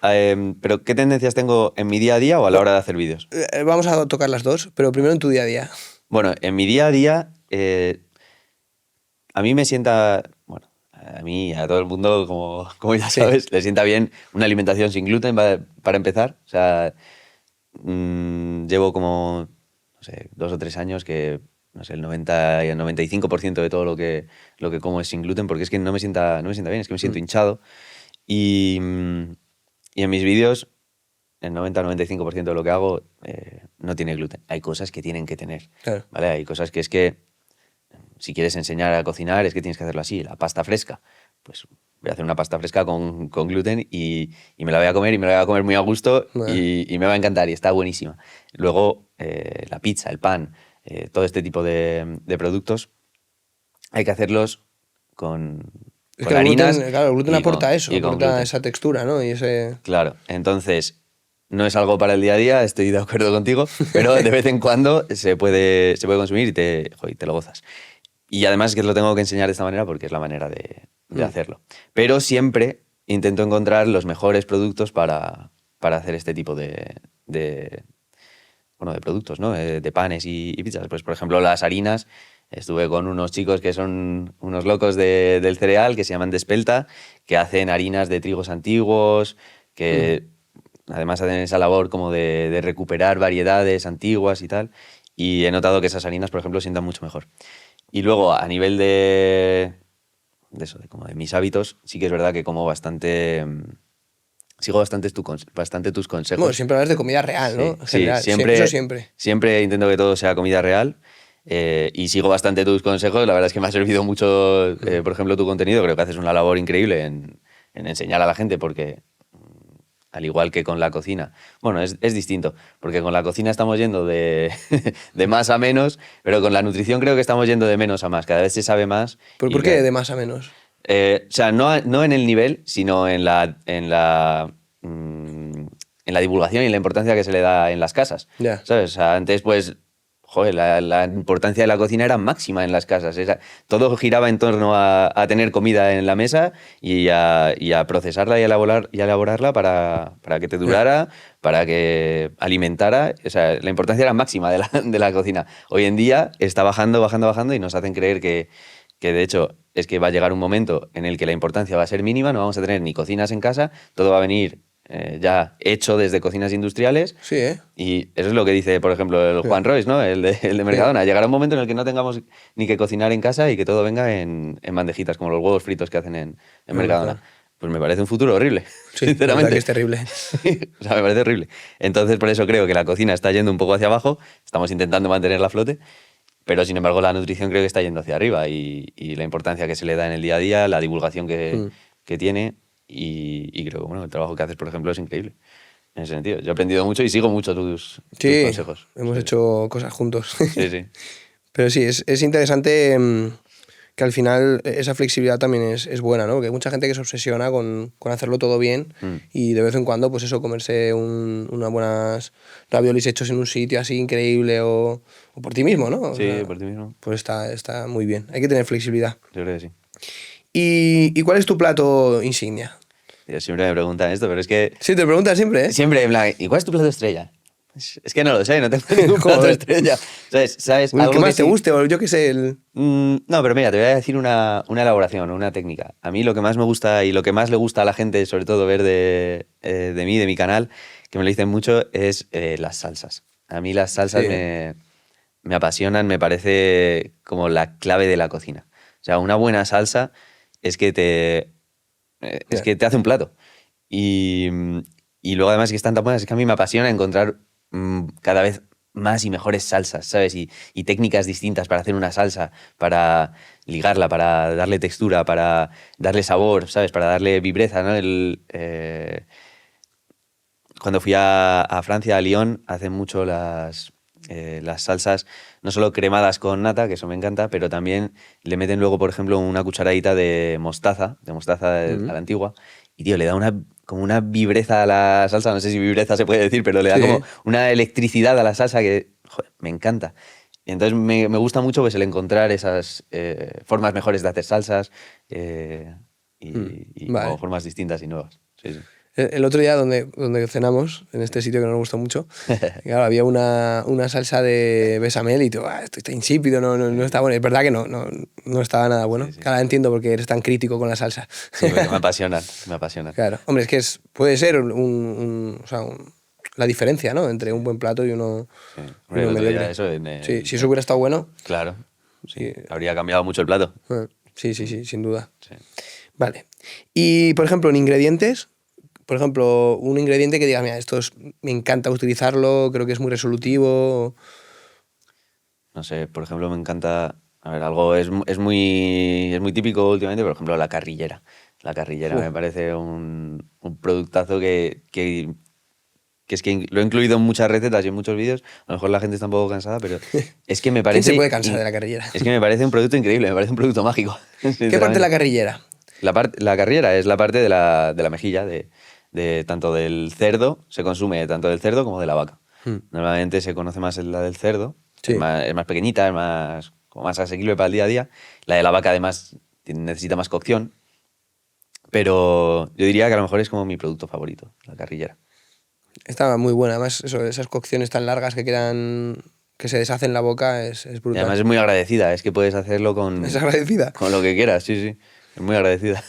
Pero ¿qué tendencias tengo en mi día a día o a la hora de hacer vídeos? Vamos a tocar las dos, pero primero en tu día a día. Bueno, en mi día a día, a mí me sienta, bueno, a mí y a todo el mundo, como ya sabes, le sienta bien una alimentación sin gluten para empezar. O sea, llevo como, no sé, 2 o 3 años que, no sé, el 90 y el 95% de todo lo que como es sin gluten, porque es que no me sienta bien, es que me siento hinchado. Y, y en mis vídeos, el 90 o 95% de lo que hago no tiene gluten. Hay cosas que tienen que tener, Claro. ¿vale? Hay cosas que es que, si quieres enseñar a cocinar, es que tienes que hacerlo así. La pasta fresca, pues voy a hacer una pasta fresca con gluten y me la voy a comer y me la voy a comer muy a gusto Bueno. y me va a encantar y está buenísima. Luego, la pizza, el pan, todo este tipo de productos, hay que hacerlos con, Es con que el gluten, harinas claro, el gluten y con, aporta eso, y con aporta gluten. esa textura, ¿no? Y ese... Claro, entonces no es algo para el día a día, estoy de acuerdo contigo, pero de vez en cuando se puede consumir y te lo gozas. Y además es que lo tengo que enseñar de esta manera porque es la manera de hacerlo. Pero siempre intento encontrar los mejores productos para hacer este tipo de productos, ¿no? De panes y pizzas. Pues, por ejemplo, las harinas. Estuve con unos chicos que son unos locos del cereal, que se llaman Despelta, que hacen harinas de trigos antiguos, que además hacen esa labor como de recuperar variedades antiguas y tal. Y he notado que esas harinas, por ejemplo, sientan mucho mejor. Y luego, a nivel de eso, como de mis hábitos, sí que es verdad que como bastante. Sigo bastante tus Bueno, consejos. siempre hablas de comida real, ¿no? Sí, En sí, general, eso siempre. siempre intento que todo sea comida real y sigo bastante tus consejos. La verdad es que me ha servido mucho, por ejemplo, tu contenido. Creo que haces una labor increíble en enseñar a la gente porque, al igual que con la cocina, bueno, es distinto, porque con la cocina estamos yendo de más a menos, pero con la nutrición creo que estamos yendo de menos a más. Cada vez se sabe más ¿Pero por y qué de más a menos? o sea, no en el nivel, sino en la divulgación y la importancia que se le da en las casas. Ya. ¿Sabes? O sea, antes, pues, joder, la importancia de la cocina era máxima en las casas. Todo giraba en torno a tener comida en la mesa y a procesarla y a elaborarla para que te Ya. durara, para que alimentara. O sea, la importancia era máxima de la cocina. Hoy en día está bajando, bajando, bajando y nos hacen creer que de hecho es que va a llegar un momento en el que la importancia va a ser mínima, no vamos a tener ni cocinas en casa, todo va a venir ya hecho desde cocinas industriales. Sí, ¿eh? Y eso es lo que dice, por ejemplo, el Sí. Juan Royce, ¿no? El de Sí. Mercadona. Llegará un momento en el que no tengamos ni que cocinar en casa y que todo venga en bandejitas, como los huevos fritos que hacen en En el Mercadona. mercado. Pues me parece un futuro horrible, Sí, la verdad que sinceramente. es terrible. O sea, me parece horrible. Entonces, por eso creo que la cocina está yendo un poco hacia abajo, estamos intentando mantenerla a flote, pero sin embargo la nutrición creo que está yendo hacia arriba y la importancia que se le da en el día a día, la divulgación que tiene y creo que bueno, el trabajo que haces, por ejemplo, es increíble. En ese sentido, yo he aprendido mucho y sigo mucho tus Sí, consejos. hemos Sí, hecho cosas juntos. sí, sí. Pero sí, es interesante que al final esa flexibilidad también es buena, ¿no? Porque hay mucha gente que se obsesiona con hacerlo todo bien Mm. y de vez en cuando, pues eso, comerse unas buenas raviolis hechos en un sitio así increíble o por ti mismo, ¿no? O Sí, sea, por ti mismo. pues está muy bien. Hay que tener flexibilidad. Yo creo que sí. ¿Y cuál es tu plato insignia? Yo siempre me preguntan esto, pero es que Sí, te preguntas siempre, ¿eh? siempre, en plan, ¿y cuál es tu plato estrella? Es que no lo sé, no tengo ningún plato Joder. estrella. ¿Sabes? El que Algo que más te sí. guste, o yo qué sé, el... No, pero mira, te voy a decir una elaboración, una técnica. A mí lo que más me gusta y lo que más le gusta a la gente, sobre todo ver de mí, de mi canal, que me lo dicen mucho, es las salsas. A mí las Sí, salsas ¿eh? me apasionan, me parece como la clave de la cocina. O sea, una buena salsa es que es Ya. que te hace un plato. Y, y luego además que están tan buenas, es que a mí me apasiona encontrar cada vez más y mejores salsas, ¿sabes? Y técnicas distintas para hacer una salsa, para ligarla, para darle textura, para darle sabor, ¿sabes? Para darle vibreza, ¿no? Cuando fui a Francia, a Lyon, hacen mucho las salsas, no solo cremadas con nata, que eso me encanta, pero también le meten luego, por ejemplo, una cucharadita de mostaza a Mm. la antigua, y tío, le da como una vibreza a la salsa, no sé si vibreza se puede decir, pero le da como Sí. una electricidad a la salsa que, joder, me encanta. Y entonces me gusta mucho pues, el encontrar esas formas mejores de hacer salsas y como Vale. formas distintas y nuevas. Sí, sí. El otro día donde cenamos, en este sitio que no nos gustó mucho, claro, había una salsa de bechamel y tú, esto está insípido, no está bueno. Es verdad que no estaba nada bueno. Sí, sí. Claro, entiendo por qué eres tan crítico con la salsa. Sí, porque me apasionan, me apasionan. Claro, hombre, es que puede ser o sea, la diferencia, ¿no? Entre un buen plato y uno, Sí. y Hombre, uno el otro día mediocre. eso Sí, si eso hubiera estado bueno, Claro, sí. sí, Habría cambiado mucho el plato. sí, sin duda. Sí. Vale. Y, por ejemplo, en ingredientes, por ejemplo, un ingrediente que diga, mira, me encanta utilizarlo, creo que es muy resolutivo. No sé, por ejemplo, me encanta. A ver, algo es muy típico últimamente, por ejemplo, la carrillera. La carrillera Uf. me parece un productazo que es que lo he incluido en muchas recetas y en muchos vídeos. A lo mejor la gente está un poco cansada, pero es que me ¿Quién se parece. puede cansar de la carrillera? Es que me parece un producto increíble, me parece un producto mágico. ¿Qué parte de la Sinceramente. carrillera? La carrillera es la parte de la mejilla, de tanto del cerdo, se consume tanto del cerdo como de la vaca. Hmm. Normalmente se conoce más la del cerdo, Sí. es más pequeñita, como más asequible para el día a día. La de la vaca además necesita más cocción, pero yo diría que a lo mejor es como mi producto favorito, la carrillera. Está muy buena. Además, esas cocciones tan largas que se deshacen en la boca es Y brutal. además es muy agradecida, es que puedes hacerlo ¿Es agradecida? con lo que quieras, sí, sí, es muy agradecida.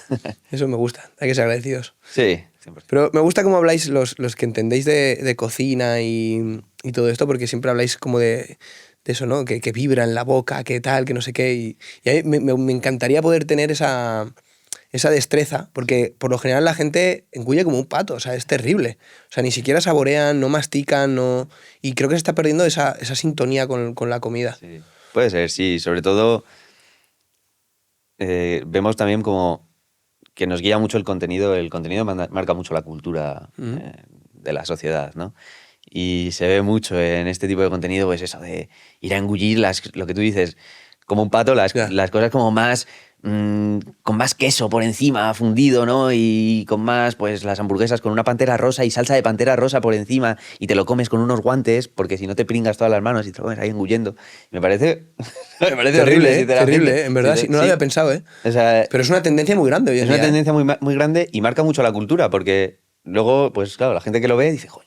Eso me gusta. Hay que ser agradecidos. Sí, 100%. Pero me gusta cómo habláis los que entendéis de cocina y todo esto, porque siempre habláis como de eso, ¿no? Que vibra en la boca, que tal, que no sé qué. Y a mí me encantaría poder tener esa destreza, porque por lo general la gente engulle como un pato, o sea, es terrible. O sea, ni siquiera saborean, no mastican, no... Y creo que se está perdiendo esa sintonía con la comida. Sí. Puede ser, sí, sobre todo vemos también como que nos guía mucho el contenido marca mucho la cultura Mm. de la sociedad, ¿no? Y se ve mucho en este tipo de contenido, pues eso, de ir a engullir lo que tú dices, como un pato, las Ya. cosas como más, con más queso por encima, fundido, ¿no? Y con más, pues las hamburguesas con una pantera rosa y salsa de pantera rosa por encima, y te lo comes con unos guantes, porque si no te pringas todas las manos y te lo comes ahí engullendo. Me parece, me parece horrible, sinceramente. Terrible, ¿eh? En verdad, sí, no lo había pensado, ¿eh? O sea, Pero es una tendencia muy grande hoy en es una día, ¿eh? tendencia muy grande y marca mucho la cultura, porque luego, pues claro, la gente que lo ve dice, coño,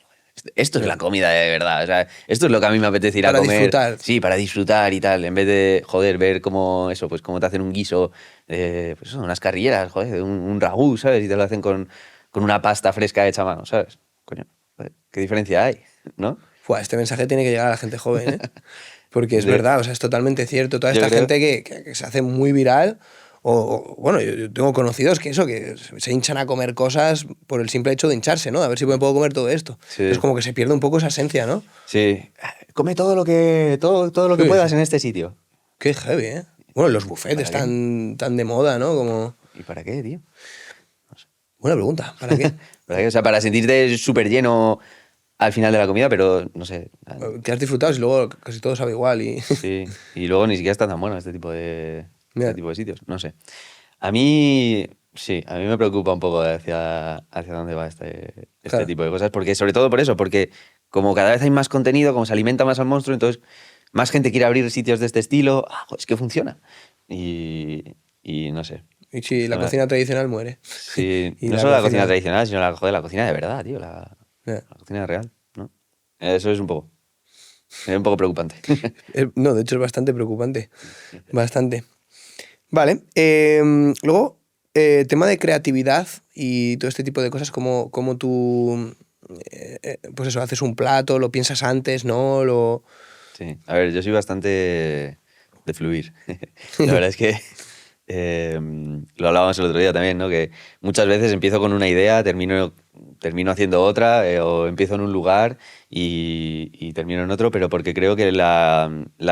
esto es la comida de verdad. O sea, esto es lo que a mí me apetece ir a Para comer. disfrutar. Sí, para disfrutar y tal. En vez de, joder, ver cómo eso, pues cómo te hacen un guiso, pues eso, unas carrilleras, joder, un ragú, ¿sabes? Y te lo hacen con una pasta fresca hecha a mano, ¿sabes? Coño, joder, ¿qué diferencia hay? ¿No? Fua, este mensaje tiene que llegar a la gente joven, ¿eh? Porque es De- verdad, o sea, es totalmente cierto. Toda yo esta creo. gente que se hace muy viral, bueno, yo tengo conocidos que se hinchan a comer cosas por el simple hecho de hincharse, ¿no? A ver si me puedo comer todo esto. Sí. Es como que se pierde un poco esa esencia, ¿no? Sí. Come todo lo que Sí, puedas sí. en este sitio. Qué heavy, ¿eh? Bueno, los buffets ¿Para qué? tan de moda, ¿no? Como... ¿Y para qué, tío? Buena pregunta, ¿para qué? ¿Para qué? O sea, para sentirte súper lleno al final de la comida, pero no sé. Que has disfrutado y luego casi todo sabe igual y... Sí, y luego ni siquiera está tan bueno este Ya. tipo de sitios, no sé. A mí, sí, a mí me preocupa un poco hacia dónde va este Claro. tipo de cosas, porque sobre todo por eso, porque como cada vez hay más contenido, como se alimenta más al monstruo, entonces más gente quiere abrir sitios de este estilo, es que funciona. Y no sé. Y si la Bueno, cocina tradicional muere. sí, Y no solo la cocina tradicional, sino la cocina de verdad, tío, la Ya. cocina real, ¿no? Eso es un poco preocupante. No, de hecho es bastante preocupante. Bastante. Vale. Luego, tema de creatividad y todo este tipo de cosas, como tú, pues eso, haces un plato, lo piensas antes, ¿no? Sí, a ver, yo soy bastante de fluir. La verdad es que lo hablábamos el otro día también, ¿no? Que muchas veces empiezo con una idea, termino haciendo otra, o empiezo en un lugar y termino en otro, pero porque creo que la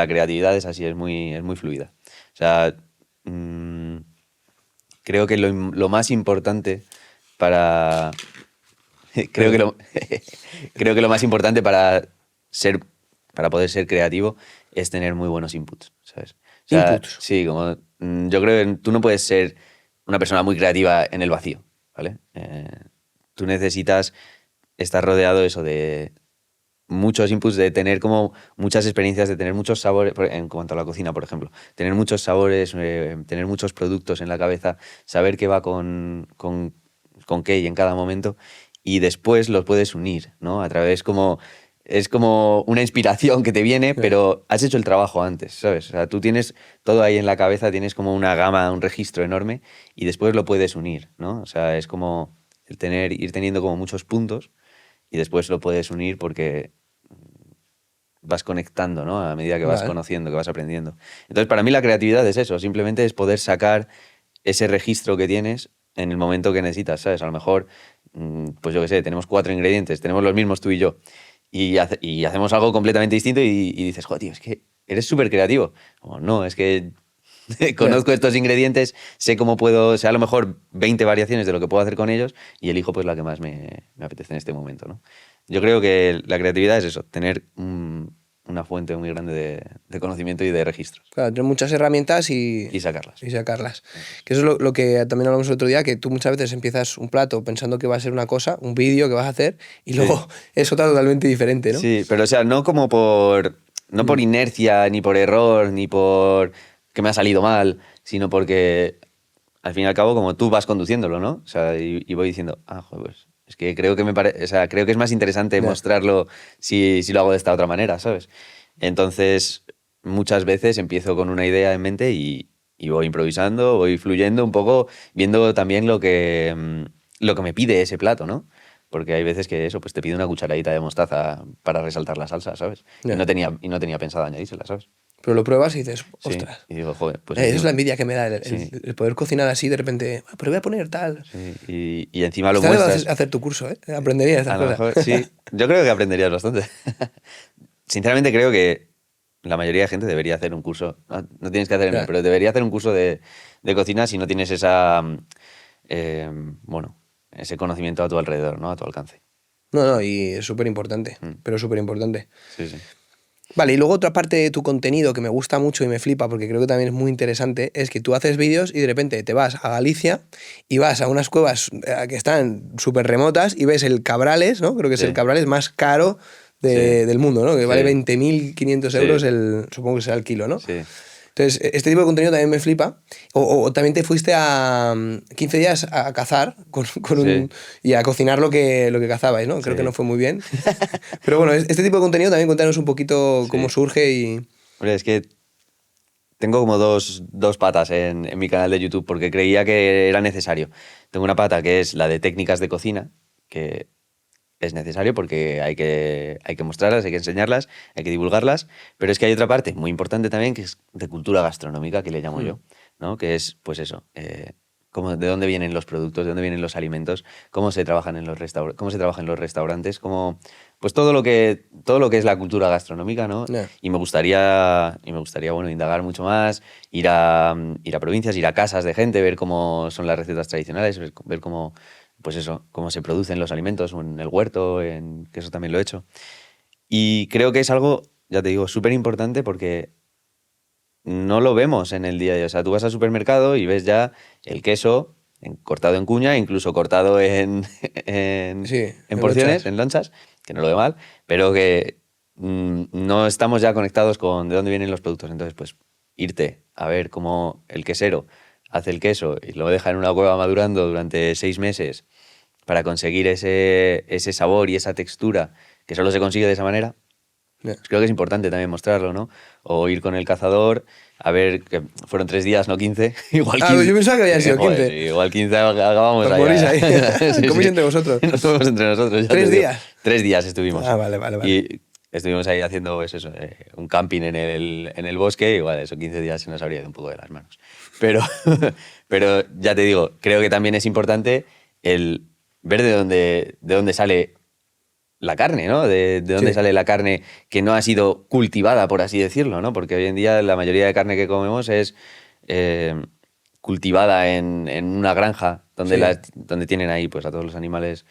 creatividad es así, es muy fluida. O sea, creo que lo más importante para... Creo que lo más importante para poder ser creativo es tener muy buenos inputs, ¿sabes? O sea, Inputs. sí, como yo creo que tú no puedes ser una persona muy creativa en el vacío, ¿vale? Tú necesitas estar rodeado de eso, de muchos inputs, de tener como muchas experiencias, de tener muchos sabores, en cuanto a la cocina, por ejemplo, tener muchos sabores, tener muchos productos en la cabeza, saber qué va con qué y en cada momento. y después los puedes unir, ¿no? A través como... Es como una inspiración que te viene, pero has hecho el trabajo antes, ¿sabes? O sea, tú tienes todo ahí en la cabeza, tienes como una gama, un registro enorme y después lo puedes unir, ¿no? O sea, es como ir teniendo como muchos puntos y después lo puedes unir porque vas conectando, ¿no? A medida que vas Vale. conociendo, que vas aprendiendo. Entonces, para mí la creatividad es eso, simplemente es poder sacar ese registro que tienes en el momento que necesitas, ¿sabes? A lo mejor, pues yo qué sé, tenemos 4 ingredientes, tenemos los mismos tú y yo, y hacemos algo completamente distinto y dices, joder, tío, es que eres súper creativo. O no, es que Ya. conozco estos ingredientes, sé cómo puedo, sé a lo mejor 20 variaciones de lo que puedo hacer con ellos y elijo pues la que más me apetece en este momento, ¿no? Yo creo que la creatividad es eso, tener una fuente muy grande de conocimiento y de registros Claro, tener muchas herramientas y sacarlas. y sacarlas. Que eso es lo que también hablamos el otro día, que tú muchas veces empiezas un plato pensando que va a ser una cosa, un vídeo que vas a hacer, y Sí. luego es otra totalmente diferente, ¿no? Sí, pero o sea, no por Mm. inercia, ni por error, ni por que me ha salido mal, sino porque al fin y al cabo como tú vas conduciéndolo, ¿no? O sea, y voy diciendo, joder, pues es que creo que o sea, creo que es más interesante Ya. mostrarlo si lo hago de esta otra manera, ¿sabes? Entonces, muchas veces empiezo con una idea en mente y voy improvisando, voy fluyendo un poco, viendo también lo que me pide ese plato, ¿no? Porque hay veces que eso, pues te pide una cucharadita de mostaza para resaltar la salsa, ¿sabes? Ya. Y no tenía pensado añadírsela, ¿sabes? Pero lo pruebas y dices, Sí, ostras. y digo, joder, pues Esa es la encima. envidia que me da, Sí, el poder cocinar así de repente, "Ah, pero voy a poner tal". sí. Y encima lo Quizás debas muestras. hacer tu curso, ¿eh? Aprendería estas A lo cosas. mejor, sí. Yo creo que aprenderías bastante. Sinceramente creo que la mayoría de gente debería hacer un curso. No tienes que hacer el mío, Ya. pero debería hacer un curso de cocina si no tienes bueno, ese conocimiento a tu alrededor, ¿no? A tu alcance. No, no, y es súper importante, Mm, pero súper importante. sí, sí. Vale, y luego otra parte de tu contenido que me gusta mucho y me flipa porque creo que también es muy interesante es que tú haces vídeos y de repente te vas a Galicia y vas a unas cuevas que están súper remotas y ves el Cabrales, ¿no? Creo que es el Sí, Cabrales más caro sí, del mundo, ¿no? Que vale sí, 20.500 euros sí, supongo que será el kilo, ¿no? sí, Entonces, este tipo de contenido también me flipa. O también te fuiste a 15 días a cazar sí, y a cocinar lo que cazabais, ¿no? Creo que no sí, fue muy bien. Pero bueno, este tipo de contenido también cuéntanos un poquito cómo sí. surge y... Hombre, es que tengo como dos patas en mi canal de YouTube porque creía que era necesario. Tengo una pata que es la de técnicas de cocina, que es necesario porque hay que mostrarlas, hay que enseñarlas, hay que divulgarlas, pero es que hay otra parte muy importante también que es de cultura gastronómica, que le llamo Hmm. yo, ¿no? Que es, pues eso, de dónde vienen los productos, de dónde vienen los alimentos, cómo se trabajan en cómo se trabaja en los restaurantes, pues todo lo que es la cultura gastronómica, ¿no? Ya. Y me gustaría, bueno, indagar mucho más, ir a provincias, ir a casas de gente, ver cómo son las recetas tradicionales, ver cómo pues eso, cómo se producen los alimentos en el huerto, que eso también lo he hecho. Y creo que es algo, ya te digo, súper importante porque no lo vemos en el día a día. O sea, tú vas al supermercado y ves ya el queso cortado en cuña, incluso cortado Sí, en en porciones, lonchas. en lonchas, que no lo ve mal, pero que no estamos ya conectados con de dónde vienen los productos. Entonces, pues irte a ver cómo el quesero hace el queso y lo deja en una cueva madurando durante 6 meses para conseguir ese sabor y esa textura que solo se consigue de esa manera, Ya. pues creo que es importante también mostrarlo, ¿no? O ir con el cazador, a ver, que fueron 3 días, no 15, igual Ah, 15, yo pensaba que habían sido joder, sí, 15. igual 15 acabamos Os morís allá. ahí. Sí, Coméis sí, entre vosotros. nos fuimos entre nosotros, ya te 3 digo. días. 3 días estuvimos. Ah, vale, vale, vale. Y estuvimos ahí haciendo pues eso, un camping en el bosque, igual eso, 15 días se nos habría ido un poco de las manos. Pero, pero ya te digo, creo que también es importante el ver de dónde sale la carne, ¿no? De dónde Sí. sale la carne que no ha sido cultivada, por así decirlo, ¿no? Porque hoy en día la mayoría de carne que comemos es eh, cultivada en una granja donde, Sí. donde tienen ahí pues a todos los animales.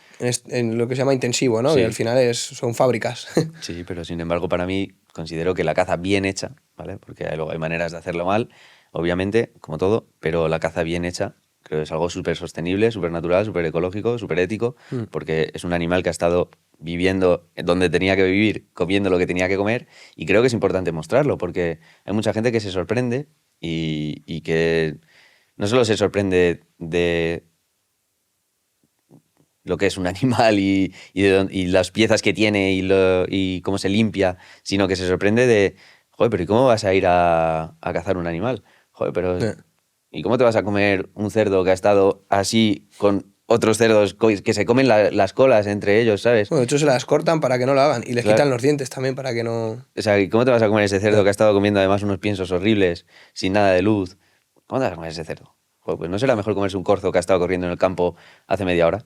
En lo que se llama intensivo, ¿no? Que al Sí, final son fábricas. sí, pero sin embargo para mí considero que la caza bien hecha, ¿vale? Porque luego hay maneras de hacerlo mal, obviamente, como todo, pero la caza bien hecha creo que es algo súper sostenible, súper natural, súper ecológico, súper ético, Mm. porque es un animal que ha estado viviendo donde tenía que vivir, comiendo lo que tenía que comer, y creo que es importante mostrarlo, porque hay mucha gente que se sorprende y que no solo se sorprende lo que es un animal y las piezas que tiene y cómo se limpia, sino que se sorprende de, joder, pero ¿y cómo vas a ir a cazar un animal? Joder, pero Eh. ¿y cómo te vas a comer un cerdo que ha estado así con otros cerdos que se comen las colas entre ellos, ¿sabes? Bueno, de hecho se las cortan para que no lo hagan y les Claro. quitan los dientes también para que no... O sea, ¿y cómo te vas a comer ese cerdo Ya. que ha estado comiendo además unos piensos horribles, sin nada de luz? ¿Cómo te vas a comer ese cerdo? Joder, pues no será mejor comerse un corzo que ha estado corriendo en el campo hace media hora.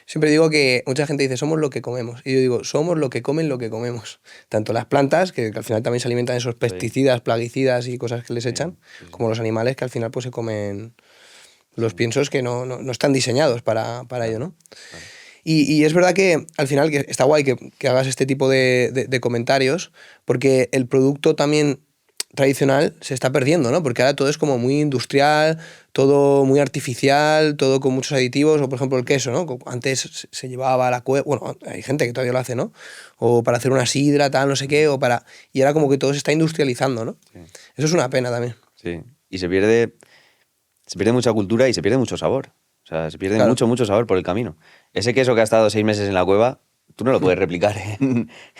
Siempre digo que mucha gente dice, somos lo que comemos. Y yo digo, somos lo que comen lo que comemos. Tanto las plantas, que al final también se alimentan de esos Sí, pesticidas, plaguicidas y cosas que les sí, echan, sí, sí. como los animales que al final pues se comen los Sí, piensos que no están diseñados para ello, claro, ¿no? claro. Y es verdad que al final que está guay que hagas este tipo de comentarios, porque el producto también tradicional se está perdiendo, ¿no? Porque ahora todo es como muy industrial, todo muy artificial, todo con muchos aditivos, o por ejemplo el queso, ¿no? Antes se llevaba a la cueva, bueno, hay gente que todavía lo hace, ¿no? O para hacer una sidra, tal, no sé qué, o para... Y ahora como que todo se está industrializando, ¿no? Sí, Eso es una pena también. sí. Y se pierde mucha cultura y se pierde mucho sabor. O sea, se pierde Claro. mucho, mucho sabor por el camino. Ese queso que ha estado 6 meses en la cueva, tú no lo puedes replicar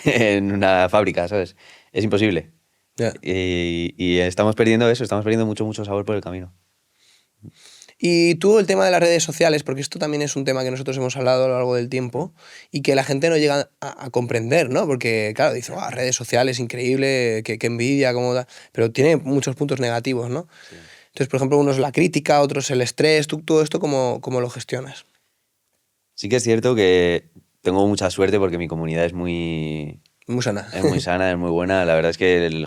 en una fábrica, ¿sabes? Es imposible. Ya. Y estamos perdiendo eso, estamos perdiendo mucho, mucho sabor por el camino. Y tú el tema de las redes sociales, porque esto también es un tema que nosotros hemos hablado a lo largo del tiempo y que la gente no llega a comprender, ¿no? Porque, claro, dice, redes sociales, increíble, qué envidia, cómo da... Pero tiene muchos puntos negativos, ¿no? Sí. Entonces, por ejemplo, uno es la crítica, otros el estrés. ¿Tú todo esto cómo lo gestionas? Sí que es cierto que tengo mucha suerte porque mi comunidad Muy sana. es muy sana, es muy buena. La verdad es que el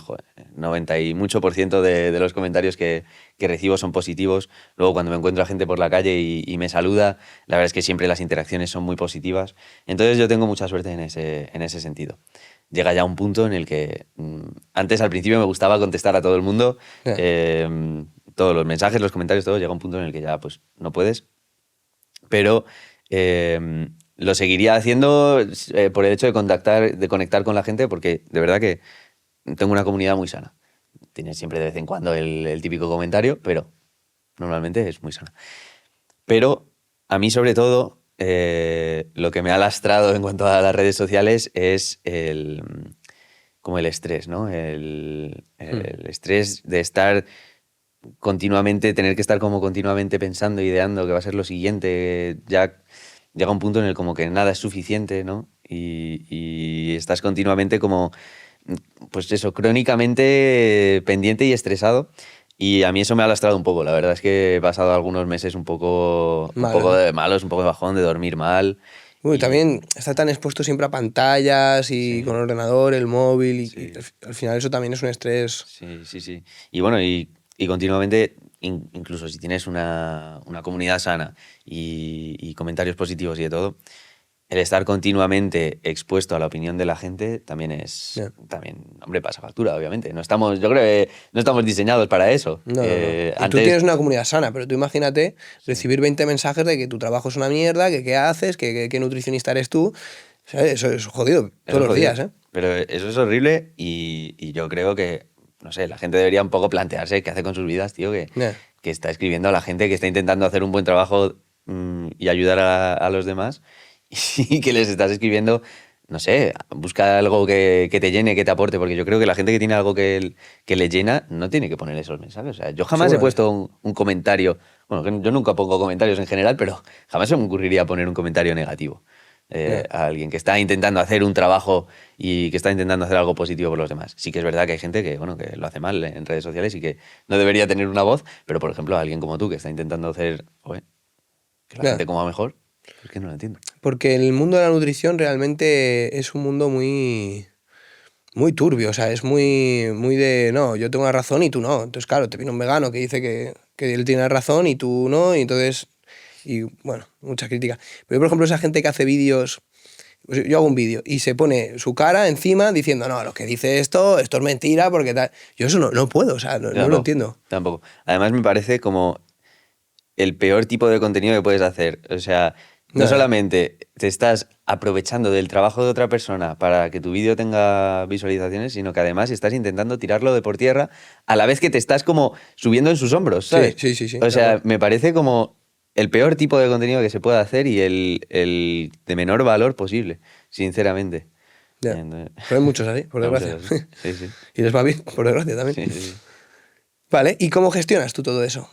90 y mucho por ciento de los comentarios que recibo son positivos. Luego cuando me encuentro a gente por la calle y me saluda, la verdad es que siempre las interacciones son muy positivas. Entonces yo tengo mucha suerte en ese sentido. Llega ya un punto en el que antes al principio me gustaba contestar a todo el mundo, Ya. todos los mensajes, los comentarios, todo. Llega un punto en el que ya pues no puedes. Pero lo seguiría haciendo por el hecho de conectar con la gente, porque de verdad que tengo una comunidad muy sana. Tienes siempre de vez en cuando el típico comentario, pero normalmente es muy sana. Pero a mí sobre todo lo que me ha lastrado en cuanto a las redes sociales es como el estrés, ¿no? El estrés de estar continuamente, tener que estar como continuamente pensando, ideando que va a ser lo siguiente, ya llega un punto en el como que nada es suficiente, ¿no? Y estás continuamente como, pues eso, crónicamente pendiente y estresado. Y a mí eso me ha lastrado un poco. La verdad es que he pasado algunos meses un Malo, poco ¿no? de malos, un poco de bajón, de dormir mal. Uy, Y también está tan expuesto siempre a pantallas y con sí, el ordenador, el móvil, y sí. al final eso también es un estrés. Sí, sí, sí. Y bueno, y continuamente, incluso si tienes una comunidad sana y comentarios positivos y de todo, el estar continuamente expuesto a la opinión de la gente Ya. también, hombre, pasa factura, obviamente. No estamos, yo creo que no estamos diseñados para eso. No. Y tú Antes, tienes una comunidad sana, pero tú imagínate sí, recibir 20 mensajes de que tu trabajo es una mierda, que qué haces, que qué nutricionista eres tú. ¿Sabes? Eso es jodido eso todos es los jodido. días, ¿eh? Pero eso es horrible y yo creo que, no sé, la gente debería un poco plantearse qué hace con sus vidas, tío, Ya. que está escribiendo a la gente, que está intentando hacer un buen trabajo y ayudar a los demás y que les estás escribiendo, no sé, busca algo que te llene, que te aporte, porque yo creo que la gente que tiene algo que le llena no tiene que poner esos mensajes. O sea, yo Sí, jamás he bueno, puesto un comentario, bueno, que yo nunca pongo comentarios en general, pero jamás se me ocurriría poner un comentario negativo ya. a alguien que está intentando hacer un trabajo y que está intentando hacer algo positivo por los demás. Sí que es verdad que hay gente que, bueno, que lo hace mal en redes sociales y que no debería tener una voz, pero por ejemplo, alguien como tú que está intentando hacer, joder, que la Ya. gente coma mejor, es que no lo entiendo. Porque el mundo de la nutrición realmente es un mundo muy turbio, o sea, es muy de, no, yo tengo la razón y tú no. Entonces, claro, te viene un vegano que dice que él tiene la razón y tú no, y entonces, y bueno, mucha crítica. Pero yo, por ejemplo, esa gente que hace vídeos, pues yo hago un vídeo y se pone su cara encima diciendo, no, lo que dice esto es mentira, porque tal. Yo eso no puedo, o sea, Yo no lo tampoco, entiendo. tampoco. Además me parece como el peor tipo de contenido que puedes hacer. O sea, no No, no, solamente te estás aprovechando del trabajo de otra persona para que tu vídeo tenga visualizaciones, sino que además estás intentando tirarlo de por tierra a la vez que te estás como subiendo en sus hombros, sí, ¿sabes? sí, sí, sí, O tal cual. sea, me parece como... el peor tipo de contenido que se pueda hacer y el de menor valor posible, sinceramente. Ya. Entonces, Pero hay muchos así, por hay muchos desgracia. así. Sí, sí. Y les va bien, por desgracia también. Sí, sí, sí. Vale, ¿y cómo gestionas tú todo eso?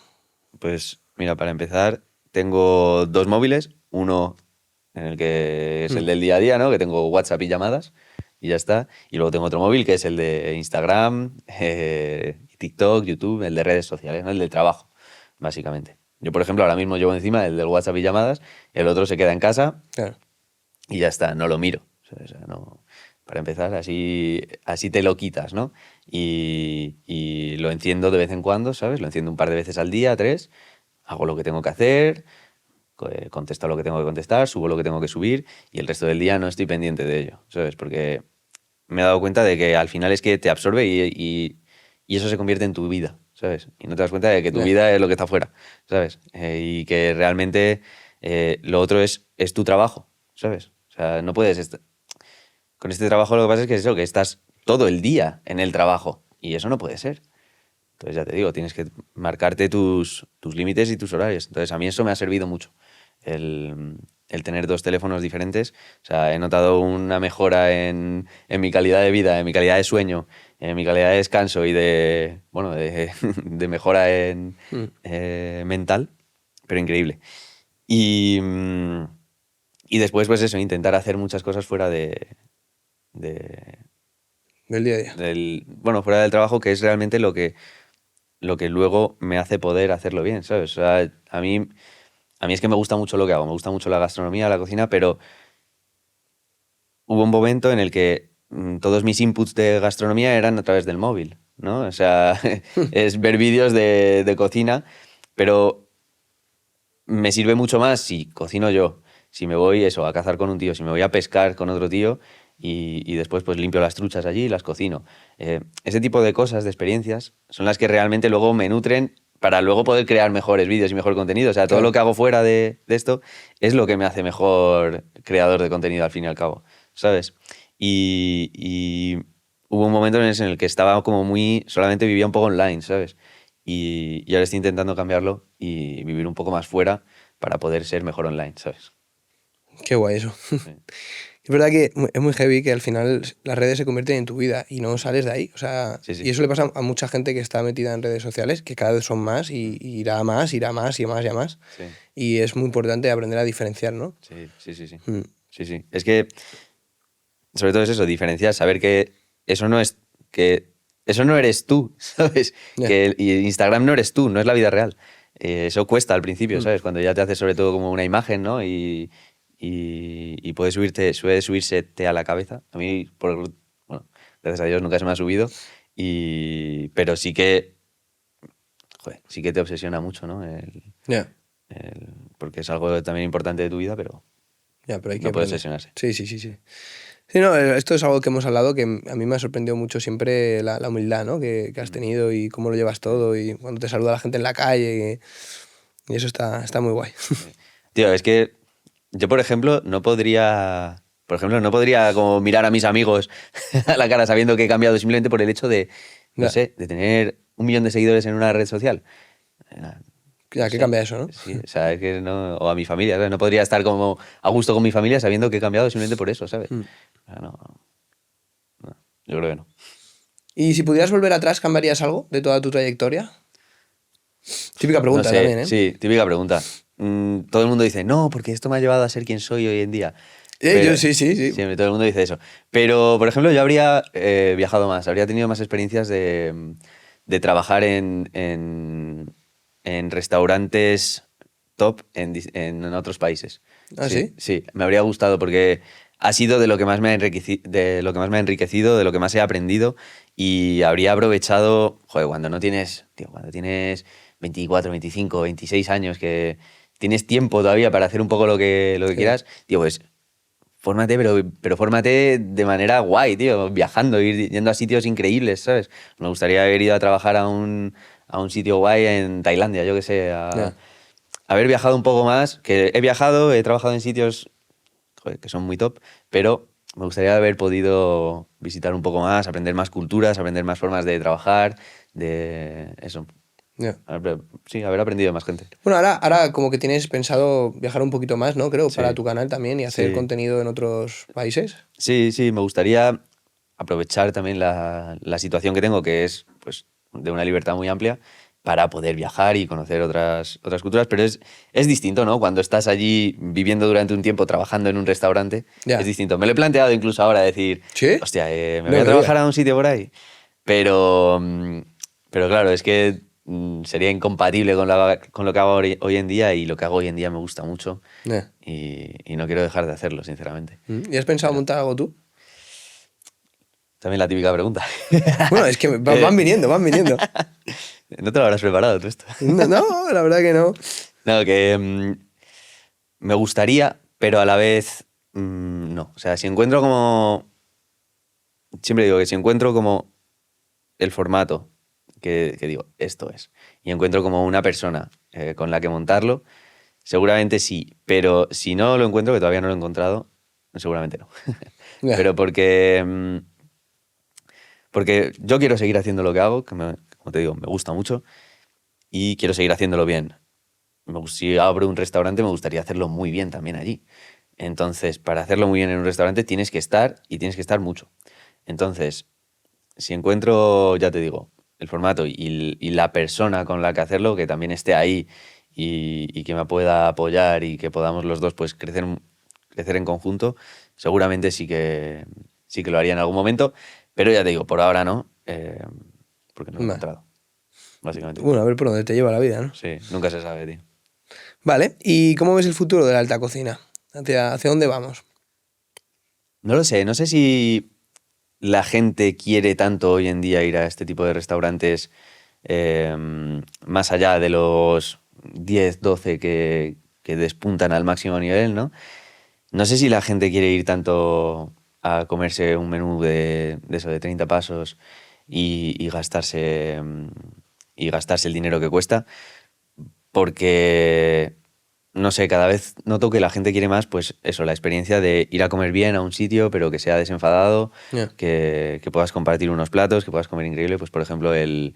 Pues mira, para empezar, tengo dos móviles. Uno en el que es el del día a día, ¿no? Que tengo WhatsApp y llamadas y ya está. Y luego tengo otro móvil que es el de Instagram, TikTok, YouTube, el de redes sociales, ¿no? El del trabajo, básicamente. Yo, por ejemplo, ahora mismo llevo encima el del WhatsApp y llamadas, el otro se queda en casa Claro. y ya está, no lo miro. O sea, no, para empezar, así te lo quitas, ¿no? Y lo enciendo de vez en cuando, ¿sabes? Lo enciendo un par de veces al día, tres, hago lo que tengo que hacer, contesto lo que tengo que contestar, subo lo que tengo que subir y el resto del día no estoy pendiente de ello, ¿sabes? Porque me he dado cuenta de que al final es que te absorbe y eso se convierte en tu vida, ¿sabes? Y no te das cuenta de que tu Ya. vida es lo que está afuera, ¿sabes? Y que realmente lo otro es tu trabajo, ¿sabes? O sea, no puedes... Con este trabajo lo que pasa es que es eso, que estás todo el día en el trabajo y eso no puede ser. Entonces ya te digo, tienes que marcarte tus límites y tus horarios. Entonces a mí eso me ha servido mucho, el tener dos teléfonos diferentes. O sea, he notado una mejora en mi calidad de vida, en mi calidad de sueño, en mi calidad de descanso y de, bueno, de mejora mental, pero increíble. Y, y después, pues eso, intentar hacer muchas cosas fuera de, Del día a día. bueno, fuera del trabajo, que es realmente lo que luego me hace poder hacerlo bien, ¿sabes? O sea, a mí es que me gusta mucho lo que hago, me gusta mucho la gastronomía, la cocina, pero hubo un momento en el que todos mis inputs de gastronomía eran a través del móvil, ¿no? O sea, es ver vídeos de cocina, pero me sirve mucho más si cocino yo, si me voy eso, a cazar con un tío, si me voy a pescar con otro tío y después pues limpio las truchas allí y las cocino. Ese tipo de cosas, de experiencias, son las que realmente luego me nutren para luego poder crear mejores vídeos y mejor contenido. O sea, todo Claro. lo que hago fuera de esto es lo que me hace mejor creador de contenido al fin y al cabo, ¿sabes? Y hubo un momento en el que estaba como muy, solamente vivía un poco online, ¿sabes? Y ahora estoy intentando cambiarlo y vivir un poco más fuera para poder ser mejor online, ¿sabes? Qué guay eso. Sí, Es verdad que es muy heavy que al final las redes se convierten en tu vida y no sales de ahí. O sea, sí, y sí. eso le pasa a mucha gente que está metida en redes sociales, que cada vez son más y irá más, irá más y más y más. Sí, Y es muy importante aprender a diferenciar, ¿no? sí, sí, sí, sí. Mm. Sí, sí. Es que, sobre todo es eso, diferenciar, saber eso no es, que eso no eres tú, ¿sabes? Ya. Y Instagram no eres tú, no es la vida real. Eso cuesta al principio, Mm. ¿sabes? Cuando ya te haces sobre todo como una imagen, ¿no? Y suele subirse a la cabeza. A mí, bueno, gracias a Dios nunca se me ha subido. Pero sí que, joder, sí que te obsesiona mucho, ¿no? Ya, Porque es algo también importante de tu vida, pero ya, pero hay que no puede aprender. obsesionarse. Sí, sí, sí, sí. Sí, no, esto es algo que hemos hablado que a mí me ha sorprendido mucho siempre la humildad, ¿no? Que has tenido y cómo lo llevas todo y cuando te saluda la gente en la calle y eso está muy guay. Tío, es que yo, por ejemplo, no podría como mirar a mis amigos a la cara sabiendo que he cambiado simplemente por el hecho de, no Ya, sé, de tener 1 millón de seguidores en una red social. No ya, ¿qué sé, cambia eso, no? sí, o sea, es que no, o a mi familia, ¿sabes? No podría estar como a gusto con mi familia sabiendo que he cambiado simplemente por eso, ¿sabes? Mm. O sea, no, no, yo creo que no. Y si pudieras volver atrás, ¿cambiarías algo de toda tu trayectoria? Típica No pregunta sé, también, ¿eh? sí, típica pregunta. Todo el mundo dice, no, porque esto me ha llevado a ser quien soy hoy en día. Yo Pero sí, sí, sí. siempre todo el mundo dice eso. Pero, por ejemplo, yo habría viajado más, habría tenido más experiencias de trabajar en restaurantes top en otros países. ¿Ah, Sí, sí? sí, me habría gustado porque ha sido de lo que más me ha enriquecido, de lo que más he aprendido y habría aprovechado, joder, cuando tienes 24, 25, 26 años, que tienes tiempo todavía para hacer un poco lo que Sí. quieras, tío, pues fórmate, pero fórmate de manera guay, tío, viajando, yendo a sitios increíbles, ¿sabes? Me gustaría haber ido a trabajar a un sitio guay en Tailandia, yo qué sé, Ya. haber viajado un poco más, que he viajado, he trabajado en sitios, joder, que son muy top, pero me gustaría haber podido visitar un poco más, aprender más culturas, aprender más formas de trabajar, de eso. Ya. Sí, haber aprendido de más gente. Bueno, ahora como que tienes pensado viajar un poquito más, ¿no? Creo, para Sí, tu canal también y hacer sí. contenido en otros países. Sí, sí, me gustaría aprovechar también la situación que tengo, que es pues, de una libertad muy amplia, para poder viajar y conocer otras culturas, pero es distinto, ¿no? Cuando estás allí viviendo durante un tiempo, trabajando en un restaurante, es Ya. distinto. Me lo he planteado incluso ahora, decir, ¿Sí? hostia, me voy No a me trabajar digas. a un sitio por ahí, pero, pero claro, es que sería incompatible con lo que hago hoy en día, y lo que hago hoy en día me gusta mucho Ya. y no quiero dejar de hacerlo, sinceramente. ¿Y has pensado Pero montar algo tú? también la típica pregunta. Bueno, es que van Eh, viniendo, van viniendo. no te lo habrás preparado tú esto. No, no, la verdad que no. No, que me gustaría, pero a la vez no. O sea, si encuentro como... Siempre digo que si encuentro como el formato que digo, esto es, y encuentro como una persona con la que montarlo, seguramente sí. Pero si no lo encuentro, que todavía no lo he encontrado, seguramente no. Ya. Pero porque yo quiero seguir haciendo lo que hago, como te digo, me gusta mucho, y quiero seguir haciéndolo bien. Si abro un restaurante, me gustaría hacerlo muy bien también allí. Entonces, para hacerlo muy bien en un restaurante tienes que estar, y tienes que estar mucho. Entonces, si encuentro, ya te digo, el formato y la persona con la que hacerlo, que también esté ahí y que me pueda apoyar y que podamos los dos pues crecer en conjunto, seguramente sí que lo haría en algún momento, pero ya te digo, por ahora no, porque no lo he Vale. encontrado, básicamente. Bueno, a ver por dónde te lleva la vida, ¿no? Sí, nunca se sabe, tío. Vale. ¿Y cómo ves el futuro de la alta cocina? ¿Hacia dónde vamos? No lo sé, no sé si la gente quiere tanto hoy en día ir a este tipo de restaurantes, eh, más allá de los 10 12 que despuntan al máximo nivel, ¿no? No sé si la gente quiere ir tanto a comerse un menú de eso, de 30 pasos y gastarse el dinero que cuesta, porque, no sé, cada vez noto que la gente quiere más, pues eso, la experiencia de ir a comer bien a un sitio, pero que sea desenfadado, Ya. que puedas compartir unos platos, que puedas comer increíble. Pues, por ejemplo, el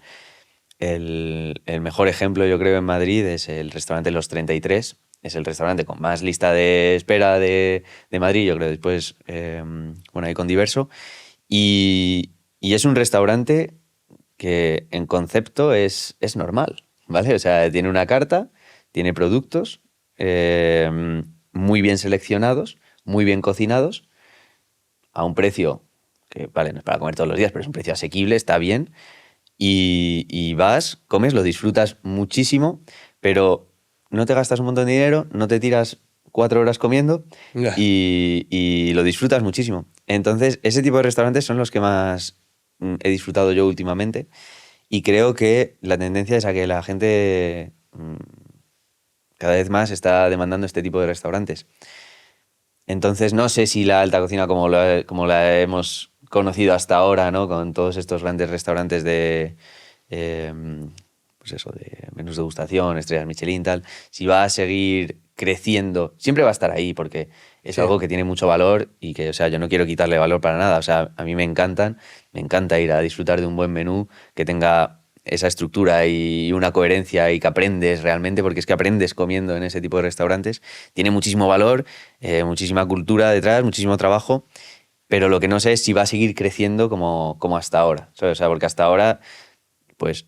mejor ejemplo, yo creo, en Madrid es el restaurante Los 33. Es el restaurante con más lista de espera de Madrid, yo creo, después, bueno, ahí con Diverso. Y es un restaurante que en concepto es normal, ¿vale? O sea, tiene una carta, tiene productos muy bien seleccionados, muy bien cocinados, a un precio que, vale, no es para comer todos los días, pero es un precio asequible, está bien. Y vas, comes, lo disfrutas muchísimo, pero no te gastas un montón de dinero, no te tiras 4 horas comiendo Ya. y lo disfrutas muchísimo. Entonces, ese tipo de restaurantes son los que más he disfrutado yo últimamente, y creo que la tendencia es a que la gente cada vez más está demandando este tipo de restaurantes. Entonces, no sé si la alta cocina como la hemos conocido hasta ahora, ¿no? Con todos estos grandes restaurantes eh, pues eso, de menús de degustación, estrellas Michelin, tal, si va a seguir creciendo, siempre va a estar ahí, porque es Sí. algo que tiene mucho valor y que, o sea, yo no quiero quitarle valor para nada. O sea, a mí me encanta ir a disfrutar de un buen menú que tenga esa estructura y una coherencia, y que aprendes realmente, porque es que aprendes comiendo en ese tipo de restaurantes. Tiene muchísimo valor, muchísima cultura detrás, muchísimo trabajo, pero lo que no sé es si va a seguir creciendo como hasta ahora, ¿sabes? O sea, porque hasta ahora, pues,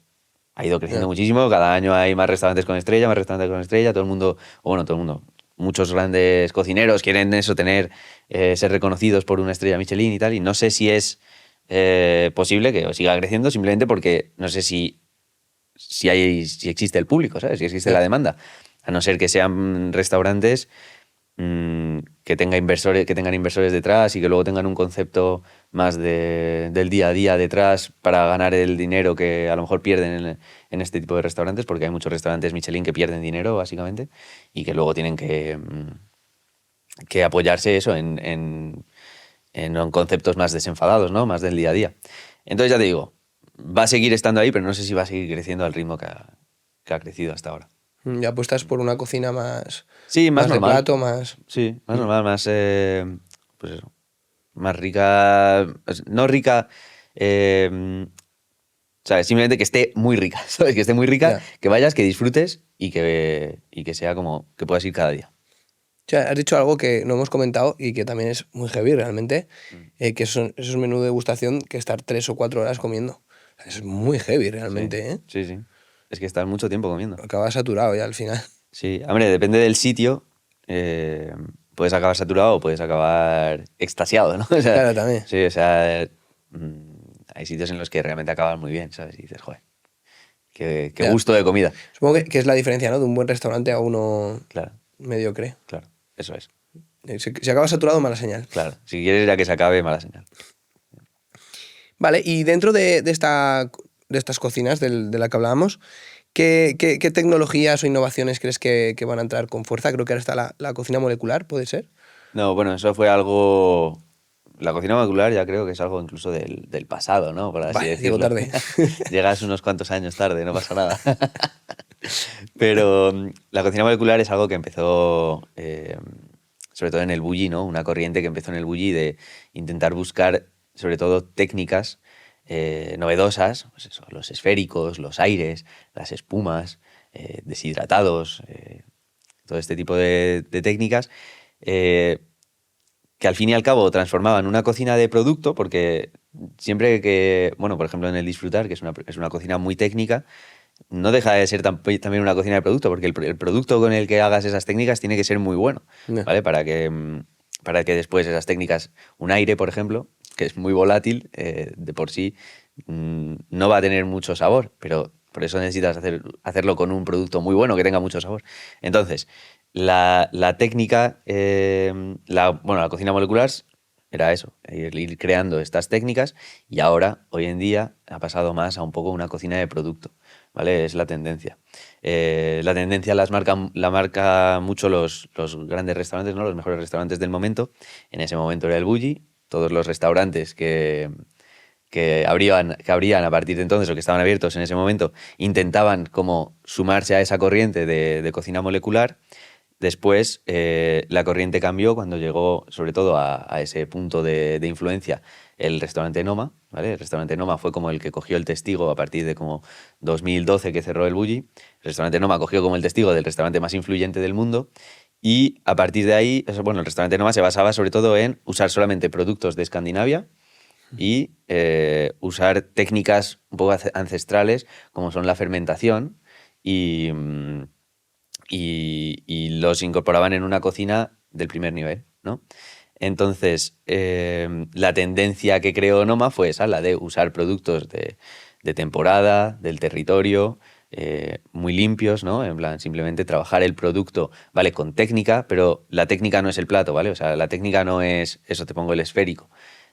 ha ido creciendo Ya. muchísimo. Cada año hay más restaurantes con estrella, más restaurantes con estrella. Todo el mundo, o bueno, todo el mundo, muchos grandes cocineros quieren eso, ser reconocidos por una estrella Michelin y tal. Y no sé si es posible que siga creciendo, simplemente porque no sé si existe el público, ¿sabes? Si existe la Ya. demanda. A no ser que sean restaurantes que tengan inversores detrás, y que luego tengan un concepto más del día a día detrás, para ganar el dinero que a lo mejor pierden en este tipo de restaurantes, porque hay muchos restaurantes Michelin que pierden dinero, básicamente, y que luego tienen que apoyarse eso en conceptos más desenfadados, ¿no? Más del día a día. Entonces, ya te digo, va a seguir estando ahí, pero no sé si va a seguir creciendo al ritmo que ha crecido hasta ahora. Ya apuestas por una cocina más, Sí, más más de normal. plato, más. Sí, más normal, más, pues eso, más rica, no rica, eh, ¿Sabes? Simplemente que esté muy rica, ¿sabes? Que esté muy rica, Ya. que vayas, que disfrutes y que sea como que puedas ir cada día. O sea, has dicho algo que no hemos comentado y que también es muy heavy realmente, Mm. que son esos menús de degustación que estar 3 o 4 horas comiendo. Es muy heavy Sí, realmente, ¿eh? sí, sí. Es que estás mucho tiempo comiendo. Acabas saturado ya al final. Sí, hombre, depende del sitio. eh, Puedes acabar saturado o puedes acabar extasiado, ¿no? O sea, Claro, también. sí, o sea, hay sitios en los que realmente acaban muy bien, ¿sabes? Y dices, joder, qué Ya. gusto de comida. Supongo que es la diferencia, ¿no? De un buen restaurante a uno Claro, mediocre. claro, eso es. Si acabas saturado, mala señal. Claro, si quieres ya que se acabe, mala señal. Vale, y dentro de estas cocinas de la que hablábamos, ¿qué tecnologías o innovaciones crees que van a entrar con fuerza? Creo que ahora está la cocina molecular, ¿puede ser? No, bueno, eso fue algo... La cocina molecular ya creo que es algo incluso del pasado, ¿no? Por así Vaya, llego decirlo. tarde. Llegas unos cuantos años tarde, no pasa nada. Pero la cocina molecular es algo que empezó, sobre todo en el Bulli, ¿no? Una corriente que empezó en el Bulli de intentar buscar, sobre todo, técnicas novedosas, pues eso, los esféricos, los aires, las espumas, deshidratados, todo este tipo de técnicas. eh, que al fin y al cabo transformaban una cocina de producto, porque siempre que, bueno, por ejemplo en el Disfrutar, que es una cocina muy técnica, no deja de ser también una cocina de producto, porque el producto con el que hagas esas técnicas tiene que ser muy bueno, Ya. ¿vale? Para que después esas técnicas, un aire, por ejemplo, que es muy volátil, de por sí no va a tener mucho sabor, pero por eso necesitas hacerlo con un producto muy bueno que tenga mucho sabor. Entonces, la técnica, bueno, la cocina molecular era eso, ir creando estas técnicas y ahora, hoy en día, ha pasado más a un poco una cocina de producto, ¿vale? Es la tendencia. La tendencia la marca mucho los grandes restaurantes, ¿no? Los mejores restaurantes del momento. En ese momento era el Bulli, todos los restaurantes que abrían a partir de entonces o que estaban abiertos en ese momento intentaban como sumarse a esa corriente de cocina molecular. Después la corriente cambió cuando llegó sobre todo a ese punto de influencia el restaurante Noma, ¿vale? El restaurante Noma fue como el que cogió el testigo a partir de como 2012 que cerró el Bulli. El restaurante Noma cogió como el testigo del restaurante más influyente del mundo y a partir de ahí, bueno, el restaurante Noma se basaba sobre todo en usar solamente productos de Escandinavia y usar técnicas un poco ancestrales como son la fermentación y, y los incorporaban en una cocina del primer nivel, ¿no? Entonces, la tendencia que creó Noma fue esa, la de usar productos de temporada, del territorio, muy limpios, ¿no? En plan, simplemente trabajar el producto, ¿vale? Con técnica, pero la técnica no es el plato, ¿vale? O sea, la técnica no es, eso te pongo el esférico.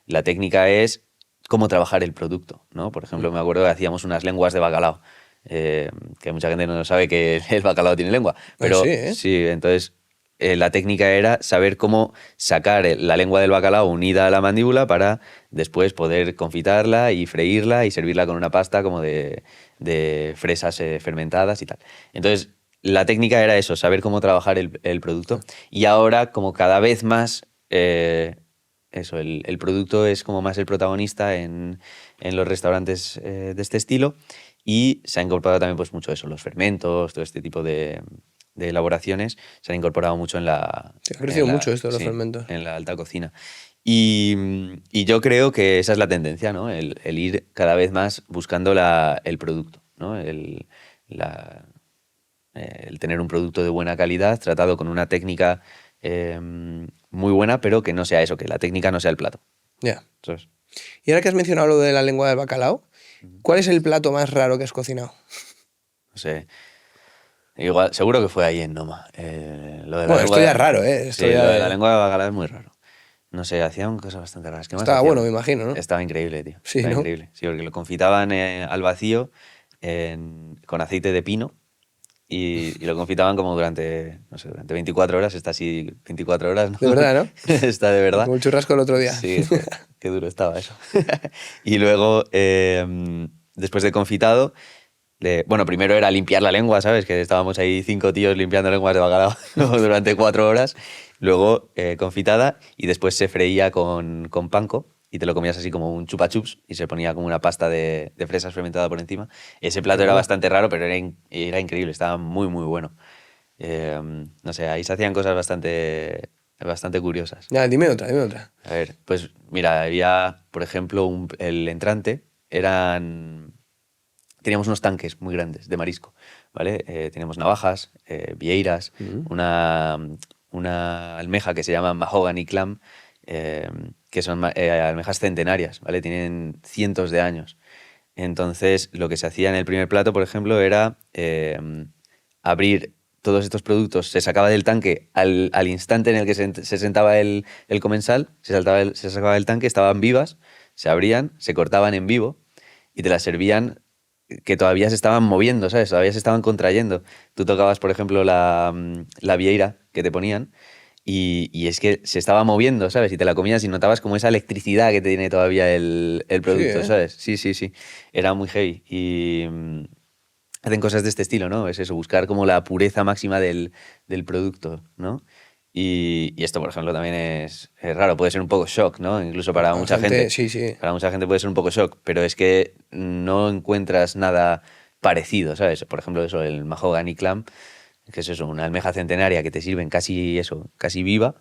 La técnica es cómo trabajar el producto, ¿no? Por ejemplo, me acuerdo que hacíamos unas lenguas de bacalao, que mucha gente no sabe que el bacalao tiene lengua, Ah, sí, pero ¿eh? sí, entonces la técnica era saber cómo sacar la lengua del bacalao unida a la mandíbula para después poder confitarla y freírla y servirla con una pasta como de fresas fermentadas y tal. Entonces, la técnica era eso, saber cómo trabajar el producto. Y ahora, como cada vez más, eso, el producto es como más el protagonista en los restaurantes de este estilo y se ha incorporado también pues mucho eso, los fermentos, todo este tipo de elaboraciones se han incorporado mucho Sí, ha crecido mucho esto de los sí, fermentos. en la alta cocina. Y yo creo que esa es la tendencia, ¿no? El ir cada vez más buscando el producto, ¿no? El tener un producto de buena calidad, tratado con una técnica muy buena, pero que no sea eso, que la técnica no sea el plato. Ya. ¿Sabes? Y ahora que has mencionado lo de la lengua del bacalao, ¿cuál es el plato más raro que has cocinado? No sé. Igual, seguro que fue ahí en Noma. Lo de la Bueno, esto ya lengua. es raro, ¿eh? Esto Sí, ya lo de la es... lengua de bacalao es muy raro. No sé, hacían cosas bastante raras. ¿Qué más Estaba bueno, me hacían? imagino, ¿no? Estaba increíble, tío. Sí, Estaba ¿no? increíble. Sí, porque lo confitaban al vacío con aceite de pino y lo confitaban como durante, no sé, durante 24 horas. Está así 24 horas, ¿no? De verdad, ¿no? Está de verdad. Como el churrasco el otro día. Sí, joder, qué duro estaba eso. Y luego, después de confitado, bueno, primero era limpiar la lengua, ¿sabes? Que estábamos ahí 5 tíos limpiando lenguas de bacalao durante 4 horas. Luego confitada y después se freía con panko, y te lo comías así como un chupa chups y se ponía como una pasta de fresas fermentada por encima. Ese plato era Bueno. bastante raro, pero era increíble, estaba muy, muy bueno. No sé, ahí se hacían cosas bastante curiosas. Ya, dime otra, dime otra. A ver, pues mira, había, por ejemplo, el entrante, teníamos unos tanques muy grandes de marisco, ¿vale? Teníamos navajas, vieiras, Mm. una, una almeja que se llama mahogany clam, eh, que son almejas centenarias, ¿vale? Tienen cientos de años. Entonces, lo que se hacía en el primer plato, por ejemplo, era abrir todos estos productos, se sacaba del tanque al instante en el que se sentaba el comensal, se sacaba del tanque, estaban vivas, se abrían, se cortaban en vivo y te las servían que todavía se estaban moviendo, ¿sabes? Todavía se estaban contrayendo. Tú tocabas, por ejemplo, la vieira que te ponían y es que se estaba moviendo, ¿sabes? Y te la comías y notabas como esa electricidad que tiene todavía el Sí, producto, ¿eh? ¿sabes? Sí, sí, sí. Era muy heavy. Y hacen cosas de este estilo, ¿no? Es eso, buscar como la pureza máxima del producto, ¿no? Y esto, por ejemplo, también es raro, puede ser un poco shock, ¿no? Incluso para La mucha gente, gente. sí, sí. Para mucha gente puede ser un poco shock, pero es que no encuentras nada parecido, ¿sabes? Por ejemplo, eso, el mahogany clam, que es eso, una almeja centenaria que te sirven casi eso, casi viva,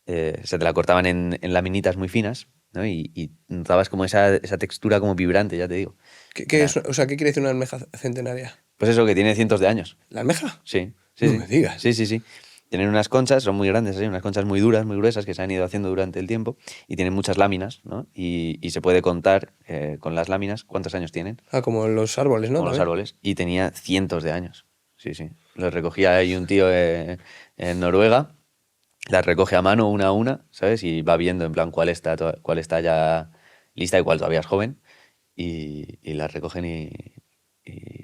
se te la cortaban en laminitas muy finas, ¿no? Y notabas como esa textura como vibrante, ya te digo. ¿Qué Era, es, o sea, qué quiere decir una almeja centenaria? pues eso, que tiene cientos de años. ¿La almeja? Sí, sí, No sí, me digas. sí, sí, sí. Tienen unas conchas, son muy grandes, ¿sí? Unas conchas muy duras, muy gruesas que se han ido haciendo durante el tiempo y tienen muchas láminas, ¿no? Y se puede contar con las láminas cuántos años tienen, Ah, como los árboles, ¿no? como los También. árboles, y tenía cientos de años. Sí, sí. Los recogía ahí un tío en Noruega, las recoge a mano una a una, ¿sabes? Y va viendo en plan cuál está ya lista y cuál todavía es joven, y las recogen y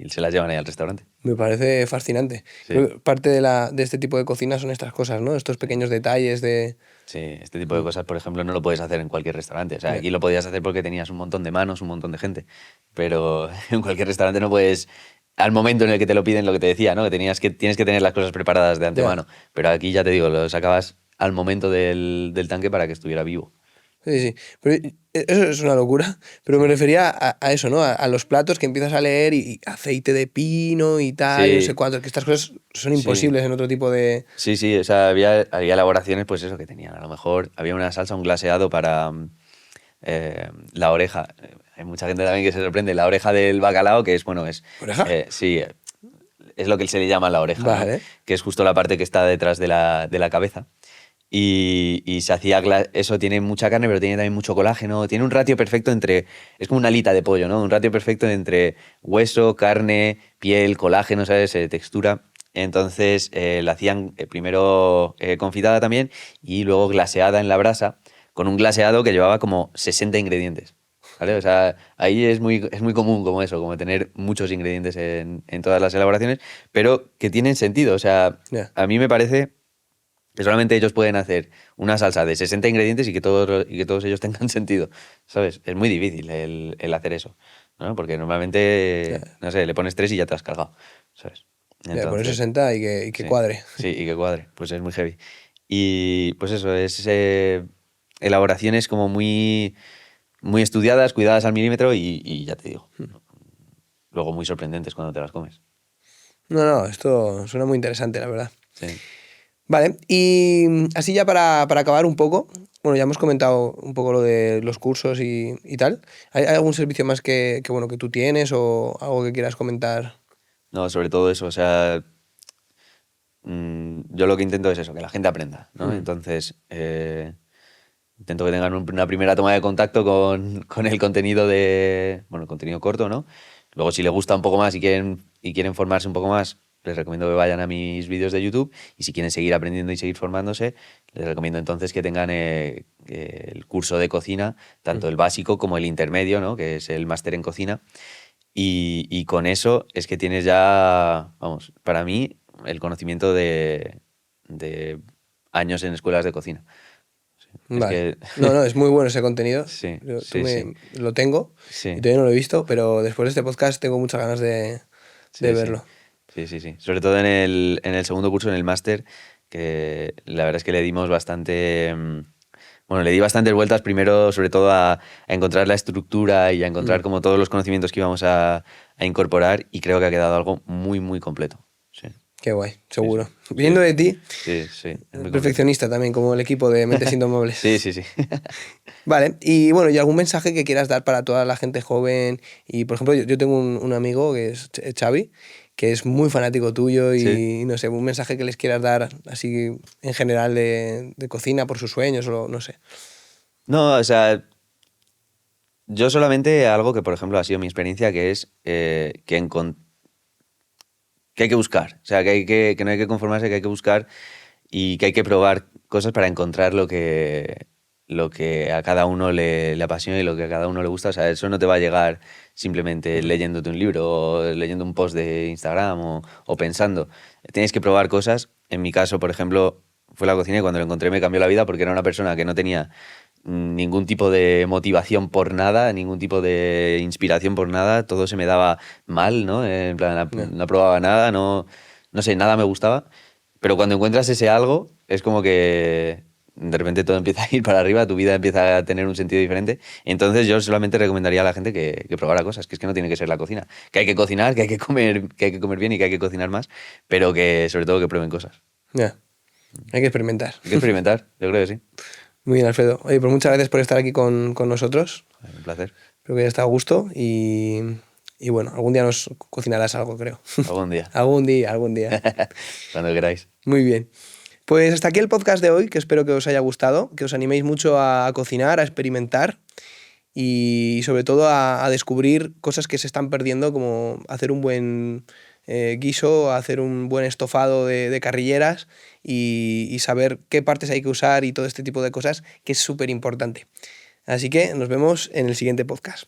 se las llevan ahí al restaurante. Me parece fascinante. Sí. Creo que parte de este tipo de cocina son estas cosas, ¿no? Estos pequeños detalles de... Sí, este tipo de cosas, por ejemplo, no lo puedes hacer en cualquier restaurante. O sea, Ya, aquí lo podías hacer porque tenías un montón de manos, un montón de gente, pero en cualquier restaurante no puedes, al momento en el que te lo piden, lo que te decía, ¿no? Que tienes que tener las cosas preparadas de ya. antemano. Pero aquí ya te digo, lo sacabas al momento del tanque para que estuviera vivo. Sí, sí. Pero eso es una locura. Pero me refería a eso, ¿no? A los platos que empiezas a leer y aceite de pino y tal, y no sé Sí, cuánto. Que estas cosas son sí. imposibles en otro tipo de... Sí, sí, o sea, había elaboraciones, pues eso que tenían. A lo mejor había una salsa, un glaseado para la oreja. Hay mucha gente también que se sorprende. La oreja del bacalao, que es, bueno, ¿Oreja? sí, es lo que se le llama la oreja, ¿no? Vale. Que es justo la parte que está detrás de la cabeza. Y se hacía, eso tiene mucha carne, pero tiene también mucho colágeno. Tiene un ratio perfecto entre, es como una alita de pollo, ¿no? Un ratio perfecto entre hueso, carne, piel, colágeno, ¿sabes? Textura. Entonces la hacían primero confitada también y luego glaseada en la brasa, con un glaseado que llevaba como 60 ingredientes. ¿Vale? O sea, ahí es muy común como eso, como tener muchos ingredientes en todas las elaboraciones, pero que tienen sentido. O sea, Ya. a mí me parece que solamente ellos pueden hacer una salsa de 60 ingredientes y que todos ellos tengan sentido, ¿sabes? Es muy difícil el hacer eso, ¿no? Porque normalmente, Ya. no sé, le pones tres y ya te has cargado, ¿sabes? Ya, poner Entonces, 60 y que sí, cuadre. sí, y que cuadre, pues es muy heavy. Y pues eso, es elaboraciones como muy, muy estudiadas, cuidadas al milímetro y ya te digo, luego muy sorprendentes cuando te las comes. No, no, esto suena muy interesante, la verdad. Sí. Vale, y así ya para acabar un poco, bueno, ya hemos comentado un poco lo de los cursos y tal. ¿Hay algún servicio más bueno, que tú tienes o algo que quieras comentar? No, sobre todo eso, o sea, yo lo que intento es eso, que la gente aprenda, ¿no? Mm. Entonces, intento que tengan una primera toma de contacto con el contenido bueno, el contenido corto, ¿no? Luego, si les gusta un poco más y quieren formarse un poco más, les recomiendo que vayan a mis vídeos de YouTube. Y si quieren seguir aprendiendo y seguir formándose, les recomiendo entonces que tengan el curso de cocina, tanto el básico como el intermedio, ¿no? Que es el máster en cocina. Y con eso es que tienes ya, vamos, para mí, el conocimiento de años en escuelas de cocina. Es Vale. que No, no, es muy bueno ese contenido. sí, Tú sí, sí, lo tengo y sí, todavía no lo he visto, pero después de este podcast tengo muchas ganas de sí, sí, verlo. sí, sí, sí. Sobre todo en el segundo curso, en el máster, que la verdad es que le dimos Bueno, le di bastantes vueltas primero, sobre todo a encontrar la estructura y a encontrar como todos los conocimientos que íbamos a incorporar y creo que ha quedado algo muy, muy completo. Sí, Qué guay, seguro. sí. Viniendo de ti, Sí, sí. Es muy completo. perfeccionista también, como el equipo de Mentes Indomables. Sí, sí, sí. Vale, y bueno, ¿y algún mensaje que quieras dar para toda la gente joven? Y por ejemplo, yo tengo un amigo que es Xavi, que es muy fanático tuyo Sí. y no sé, un mensaje que les quieras dar así en general de cocina por sus sueños o no sé. No, o sea, yo solamente algo que, por ejemplo, ha sido mi experiencia, que es que hay que buscar. O sea, que no hay que conformarse, que hay que buscar y que hay que probar cosas para encontrar lo que a cada uno le apasiona y lo que a cada uno le gusta. O sea, eso no te va a llegar simplemente leyéndote un libro o leyendo un post de Instagram o pensando. Tienes que probar cosas. En mi caso, por ejemplo, fue la cocina y cuando lo encontré me cambió la vida porque era una persona que no tenía ningún tipo de motivación por nada, ningún tipo de inspiración por nada, todo se me daba mal, ¿no? En plan, No. no probaba nada, no sé, nada me gustaba, pero cuando encuentras ese algo, es como que de repente todo empieza a ir para arriba, tu vida empieza a tener un sentido diferente. Entonces yo solamente recomendaría a la gente que probara cosas, que es que no tiene que ser la cocina, que hay que cocinar, que hay que comer bien y que hay que cocinar más, pero que sobre todo que prueben cosas. Ya, hay que experimentar. Hay que experimentar, yo creo que sí. Muy bien, Alfredo. Oye, pues muchas gracias por estar aquí con nosotros. Un placer. Espero que haya estado a gusto y bueno, algún día nos cocinarás algo, creo. Algún día. Algún día, algún día. Cuando queráis. Muy bien. Pues hasta aquí el podcast de hoy, que espero que os haya gustado, que os animéis mucho a cocinar, a experimentar y sobre todo a descubrir cosas que se están perdiendo, como hacer un buen guiso, hacer un buen estofado de carrilleras y saber qué partes hay que usar y todo este tipo de cosas, que es súper importante. Así que nos vemos en el siguiente podcast.